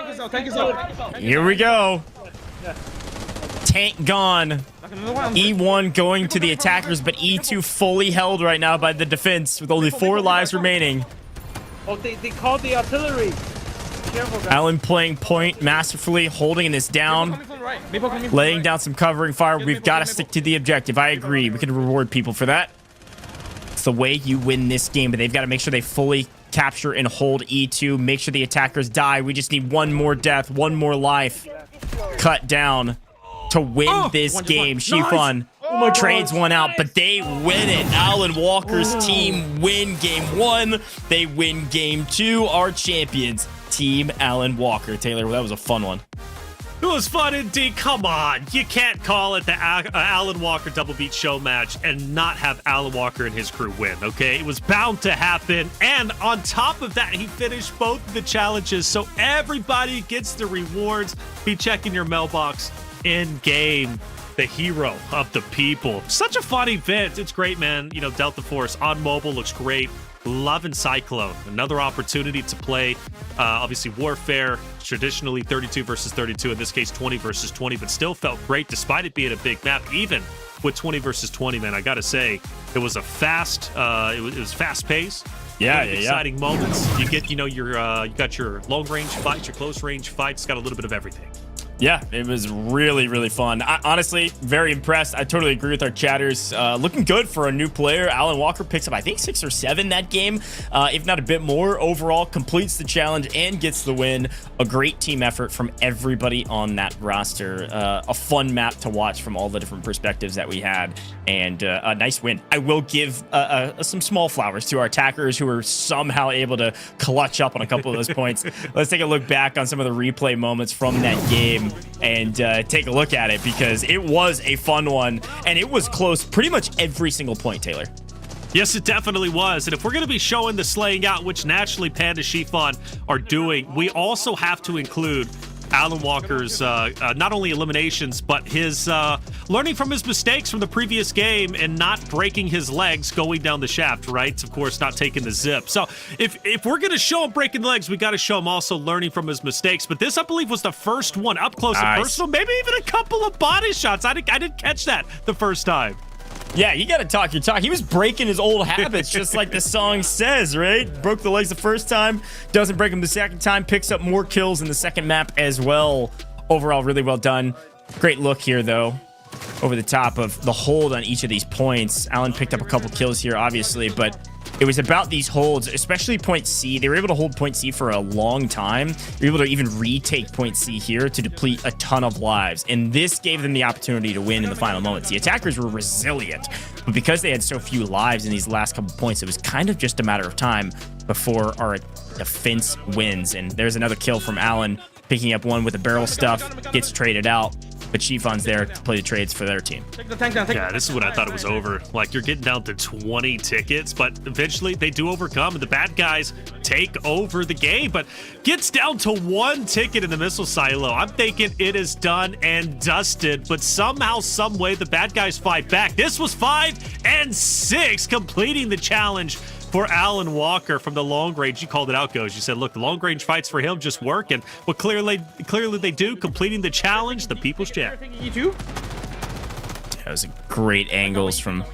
[SPEAKER 13] Here we go. Tank gone. E1 going to the attackers, but E2 fully held right now by the defense with only 4 lives remaining.
[SPEAKER 16] Oh, they called the artillery. Careful, guys.
[SPEAKER 13] Alan playing point masterfully, holding this down. Laying down some covering fire. We've got to stick to the objective. I agree. We can reward people for that. It's the way you win this game, but they've got to make sure they fully capture and hold E2. Make sure the attackers die. We just need 1 more death, 1 more life cut down to win this game. Chiffon trades one out, but they win it. Alan Walker's team win game 1. They win game 2. Our champions, Team Alan Walker. Taylor, that was a fun one.
[SPEAKER 14] It was fun indeed. Come on. You can't call it the Alan Walker Double Beat Showmatch and not have Alan Walker and his crew win, okay? It was bound to happen. And on top of that, he finished both of the challenges. So everybody gets the rewards. Be checking your mailbox in-game. The hero of the people. Such a fun event. It's great, man. You know, Delta Force on mobile looks great. Loving Cyclone. Another opportunity to play, obviously, Warfare. Traditionally 32 versus 32. In this case, 20 versus 20. But still felt great despite it being a big map. Even with 20 versus 20, man, I got to say, it was a fast, it was fast paced.
[SPEAKER 13] Yeah,
[SPEAKER 14] exciting moments. You get, you know, you got your long range fights, your close range fights. Got a little bit of everything.
[SPEAKER 13] Yeah, it was really, really fun. Honestly, very impressed. I totally agree with our chatters. Looking good for a new player. Alan Walker picks up, I think, 6 or 7 that game, if not a bit more. Overall, completes the challenge and gets the win. A great team effort from everybody on that roster. A fun map to watch from all the different perspectives that we had, and a nice win. I will give some small flowers to our attackers who were somehow able to clutch up on a couple of those points. Let's take a look back on some of the replay moments from that game and take a look at it, because it was a fun one and it was close pretty much every single point, Taylor.
[SPEAKER 14] Yes, it definitely was. And if we're going to be showing the slaying out, which naturally Panda Chiffon are doing, we also have to include Alan Walker's not only eliminations, but his learning from his mistakes from the previous game and not breaking his legs going down the shaft, right? Of course, not taking the zip. So if we're going to show him breaking the legs, we got to show him also learning from his mistakes. But this, I believe, was the first one up close and personal, maybe even a couple of body shots. I didn't catch that the first time.
[SPEAKER 13] Yeah, you gotta talk your talk. He was breaking his old habits, just like the song says, right? Broke the legs the first time, doesn't break them the second time, picks up more kills in the second map as well. Overall, really well done. Great look here, though, over the top of the hold on each of these points. Alan picked up a couple kills here, obviously, but it was about these holds, especially point C. They were able to hold point C for a long time. They were able to even retake point C here to deplete a ton of lives. And this gave them the opportunity to win in the final moments. The attackers were resilient, but because they had so few lives in these last couple points, it was kind of just a matter of time before our defense wins. And there's another kill from Alan, picking up one with the barrel stuff, gets traded out. But Chiffon's there to play the trades for their team.
[SPEAKER 14] Yeah, this is when I thought it was over. Like, you're getting down to 20 tickets, but eventually they do overcome, and the bad guys take over the game. But gets down to 1 ticket in the missile silo. I'm thinking it is done and dusted, but somehow, some way, the bad guys fight back. This was 5 and 6, completing the challenge for Alan Walker from the long range. You called it out, Goes. You said, look, the long range fights for him just work, and well, clearly they do, completing the challenge, the People's Champ.
[SPEAKER 13] That was great angles from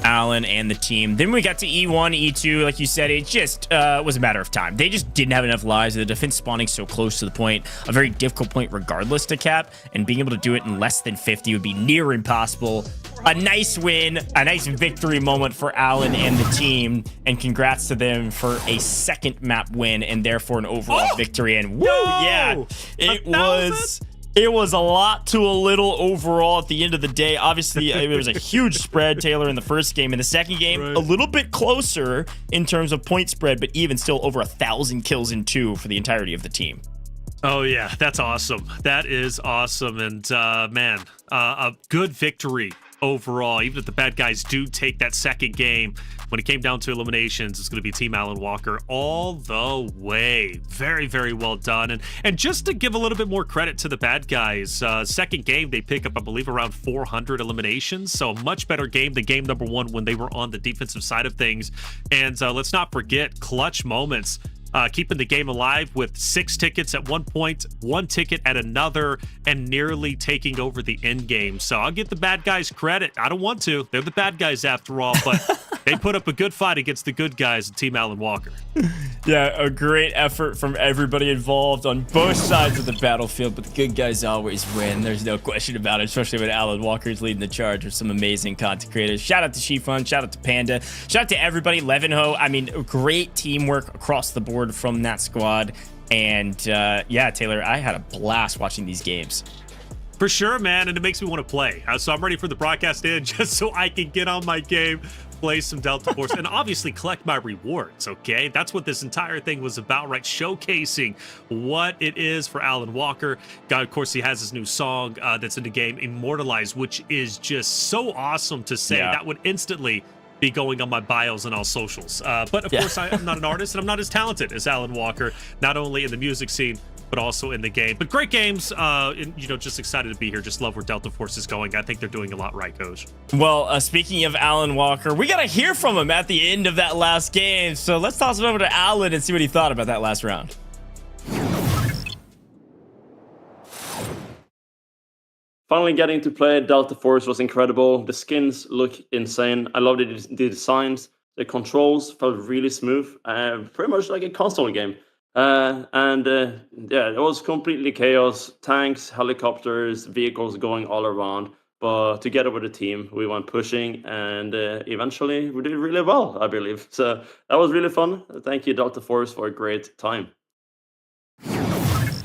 [SPEAKER 13] Alan and the team. Then we got to E1, E2. Like you said, it just was a matter of time. They just didn't have enough lives. The defense spawning so close to the point, a very difficult point regardless to cap, and being able to do it in less than 50 would be near impossible. A nice win, a nice victory moment for Alan and the team, and congrats to them for a second map win and therefore an overall victory. And woo, yeah, it was a lot to a little overall at the end of the day. Obviously, it was a huge spread, Taylor, in the first game. In the second game, a little bit closer in terms of point spread, but even still over 1,000 kills in 2 for the entirety of the team.
[SPEAKER 14] Oh, yeah, that's awesome. That is awesome. And, man, a good victory overall. Even if the bad guys do take that second game, when it came down to eliminations, it's going to be Team Alan Walker all the way. Very, very well done. And just to give a little bit more credit to the bad guys, second game, they pick up, I believe, around 400 eliminations. So a much better game than game number 1 when they were on the defensive side of things. And let's not forget clutch moments. Keeping the game alive with 6 tickets at one point, 1 ticket at another, and nearly taking over the end game. So I'll give the bad guys credit. I don't want to. They're the bad guys after all, but they put up a good fight against the good guys, Team Alan Walker.
[SPEAKER 13] Yeah, a great effort from everybody involved on both sides of the battlefield, but the good guys always win. There's no question about it, especially when Alan Walker's leading the charge with some amazing content creators. Shout out to Chiffon, shout out to Panda, shout out to everybody, Levenho. I mean, great teamwork across the board from that squad. And yeah, Taylor, I had a blast watching these games.
[SPEAKER 14] For sure, man, and it makes me want to play. So I'm ready for the broadcast in just so I can get on my game, play some Delta Force, and obviously collect my rewards, okay? That's what this entire thing was about, right? Showcasing what it is for Alan Walker. God, of course, he has his new song that's in the game, Immortalized, which is just so awesome to say. Yeah. That would instantly be going on my bios and all socials. But of course, I'm not an artist, and I'm not as talented as Alan Walker, not only in the music scene, but also in the game. But great games, and, you know, just excited to be here. Just love where Delta Force is going. I think they're doing a lot right, Coach.
[SPEAKER 13] Well, speaking of Alan Walker, we got to hear from him at the end of that last game. So let's toss it over to Alan and see what he thought about that last round.
[SPEAKER 12] Finally getting to play Delta Force was incredible. The skins look insane. I love the designs. The controls felt really smooth. Pretty much like a console game. Yeah, it was completely chaos. Tanks, helicopters, vehicles going all around. But together with the team, we went pushing, and eventually we did really well, I believe. So that was really fun. Thank you, Delta Force, for a great time.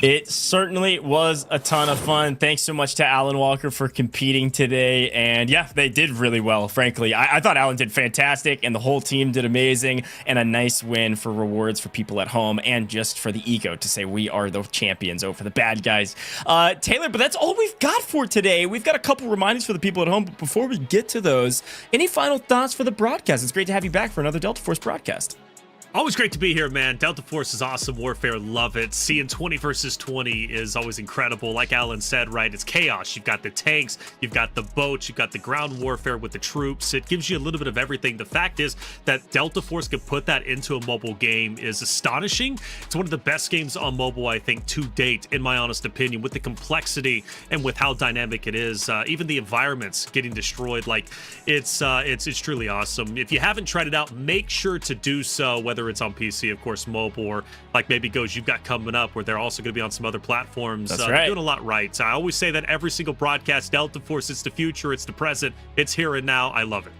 [SPEAKER 13] It certainly was a ton of fun. Thanks so much to Alan Walker for competing today. And yeah, they did really well, frankly. I thought Alan did fantastic, and the whole team did amazing, and a nice win for rewards for people at home and just for the ego to say we are the champions over the bad guys. Taylor, but that's all we've got for today. We've got a couple reminders for the people at home, but before we get to those, any final thoughts for the broadcast? It's great to have you back for another Delta Force broadcast.
[SPEAKER 14] Always great to be here, man. Delta Force is awesome. Warfare, love it. Seeing 20 versus 20 is always incredible. Like Alan said, right, it's chaos. You've got the tanks, you've got the boats, you've got the ground warfare with the troops. It gives you a little bit of everything. The fact is that Delta Force could put that into a mobile game is astonishing. It's one of the best games on mobile, I think, to date, in my honest opinion, with the complexity and with how dynamic it is. Even the environments getting destroyed, like it's truly awesome. If you haven't tried it out, make sure to do so, whether it's on PC, of course, mobile, or like maybe Ghost you've got coming up, where they're also going to be on some other platforms.
[SPEAKER 13] That's right.
[SPEAKER 14] They're doing a lot right. So I always say that every single broadcast, Delta Force, it's the future, it's the present, it's here and now. I love it.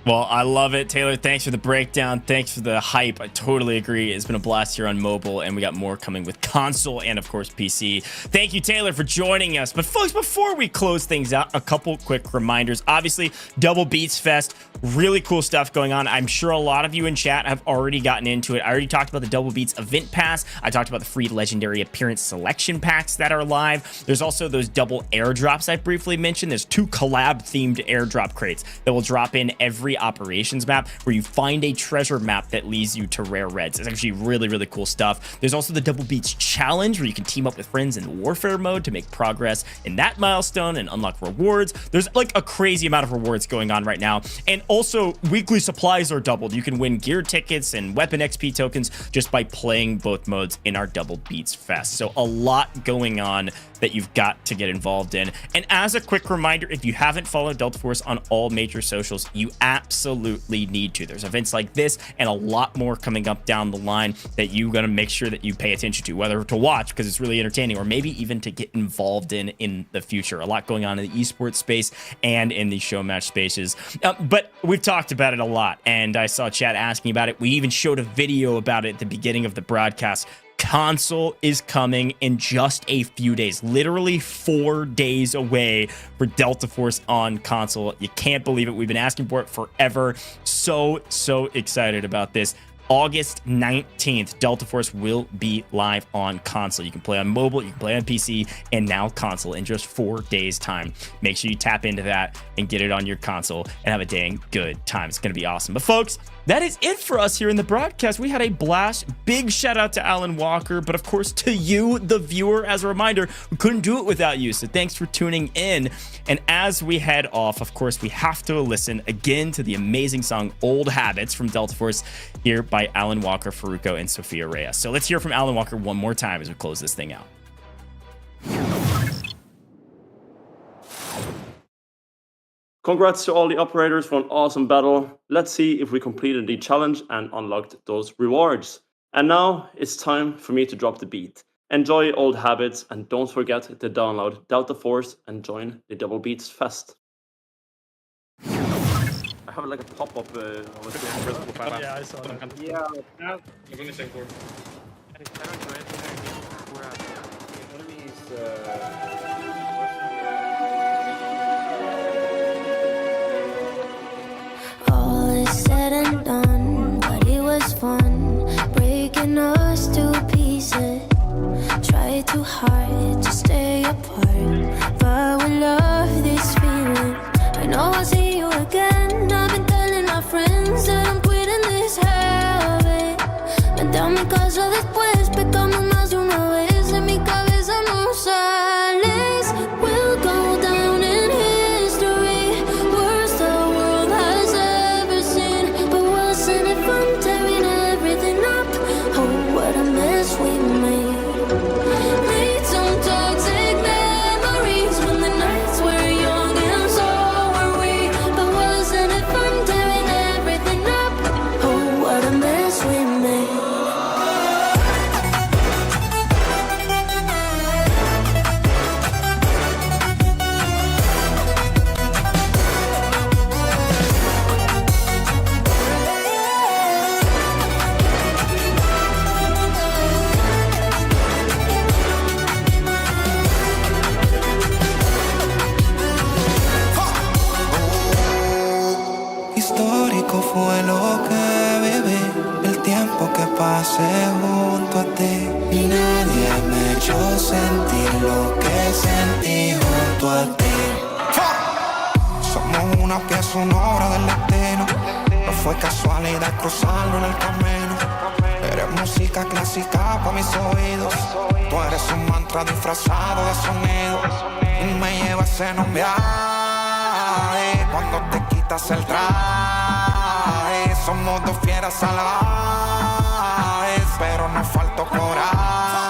[SPEAKER 13] Well, I love it. Taylor, thanks for the breakdown. Thanks for the hype. I totally agree. It's been a blast here on mobile, and we got more coming with console and, of course, PC. Thank you, Taylor, for joining us. But, folks, before we close things out, a couple quick reminders. Obviously, Double Beats Fest, really cool stuff going on. I'm sure a lot of you in chat have already gotten into it. I already talked about the Double Beats Event Pass. I talked about the free Legendary Appearance Selection Packs that are live. There's also those double airdrops I briefly mentioned. There's 2 collab-themed airdrop crates that will drop in every operations map, where you find a treasure map that leads you to rare reds. It's actually really, really cool stuff. There's also the Double Beats Challenge, where you can team up with friends in warfare mode to make progress in that milestone and unlock rewards. There's like a crazy amount of rewards going on right now. And also, weekly supplies are doubled. You can win gear tickets and weapon XP tokens just by playing both modes in our Double Beats Fest. So a lot going on that you've got to get involved in. And as a quick reminder, if you haven't followed Delta Force on all major socials, you absolutely need to. There's events like this and a lot more coming up down the line that you got to make sure that you pay attention to, whether to watch because it's really entertaining, or maybe even to get involved in the future. A lot going on in the esports space and in the show match spaces. But we've talked about it a lot, and I saw chat asking about it. We even showed a video about it at the beginning of the broadcast. Console is coming in just a few days, literally 4 days away for Delta Force on console. You can't believe it. We've been asking for it forever. So excited about this. August 19th, Delta Force will be live on console. You can play on mobile, you can play on PC, and now console in just 4 days' time. Make sure you tap into that and get it on your console and have a dang good time. It's going to be awesome. But folks, that is it for us here in the broadcast. We had a blast. Big shout out to Alan Walker, but of course to you, the viewer. As a reminder, we couldn't do it without you, so thanks for tuning in. And as we head off, of course, we have to listen again to the amazing song Old Habits from Delta Force here by Alan Walker, Faruko, and Sophia Reyes. So let's hear from Alan Walker one more time as we close this thing out.
[SPEAKER 12] Congrats to all the operators for an awesome battle. Let's see if we completed the challenge and unlocked those rewards. And now it's time for me to drop the beat. Enjoy Old Habits, and don't forget to download Delta Force and join the Double Beats Fest. I have like a pop-up
[SPEAKER 19] Yeah, I saw that.
[SPEAKER 15] Yeah, I'm going to say 4.
[SPEAKER 10] All is said and done, but it was fun breaking us to pieces. Try too hard to stay apart, but we love this feeling. I know I'll see you again. I've been telling my friends that I'm quitting this habit. Vente a mi casa después, pecamos más de una vez. En mi cabeza no sales. We'll go down in history, worst the world has ever seen. But wasn't it fun tearing everything up? Oh, what a mess we made. Made some toxic memories when the nights were young and so were we. But wasn't it fun tearing everything up? Oh, what a mess we made.
[SPEAKER 11] Histórico fue lo que viví, el tiempo que pasé junto a ti. Y nadie me echó sentir lo que sentí junto a ti. Somos una pieza sonora del destino. No fue casualidad cruzarlo en el camino. Eres música clásica para mis oídos. Tú eres un mantra disfrazado de sonido. Y me llevas en un viaje. Cuando te quitas el traje, somos dos fieras salvajes, pero nos faltó coraje.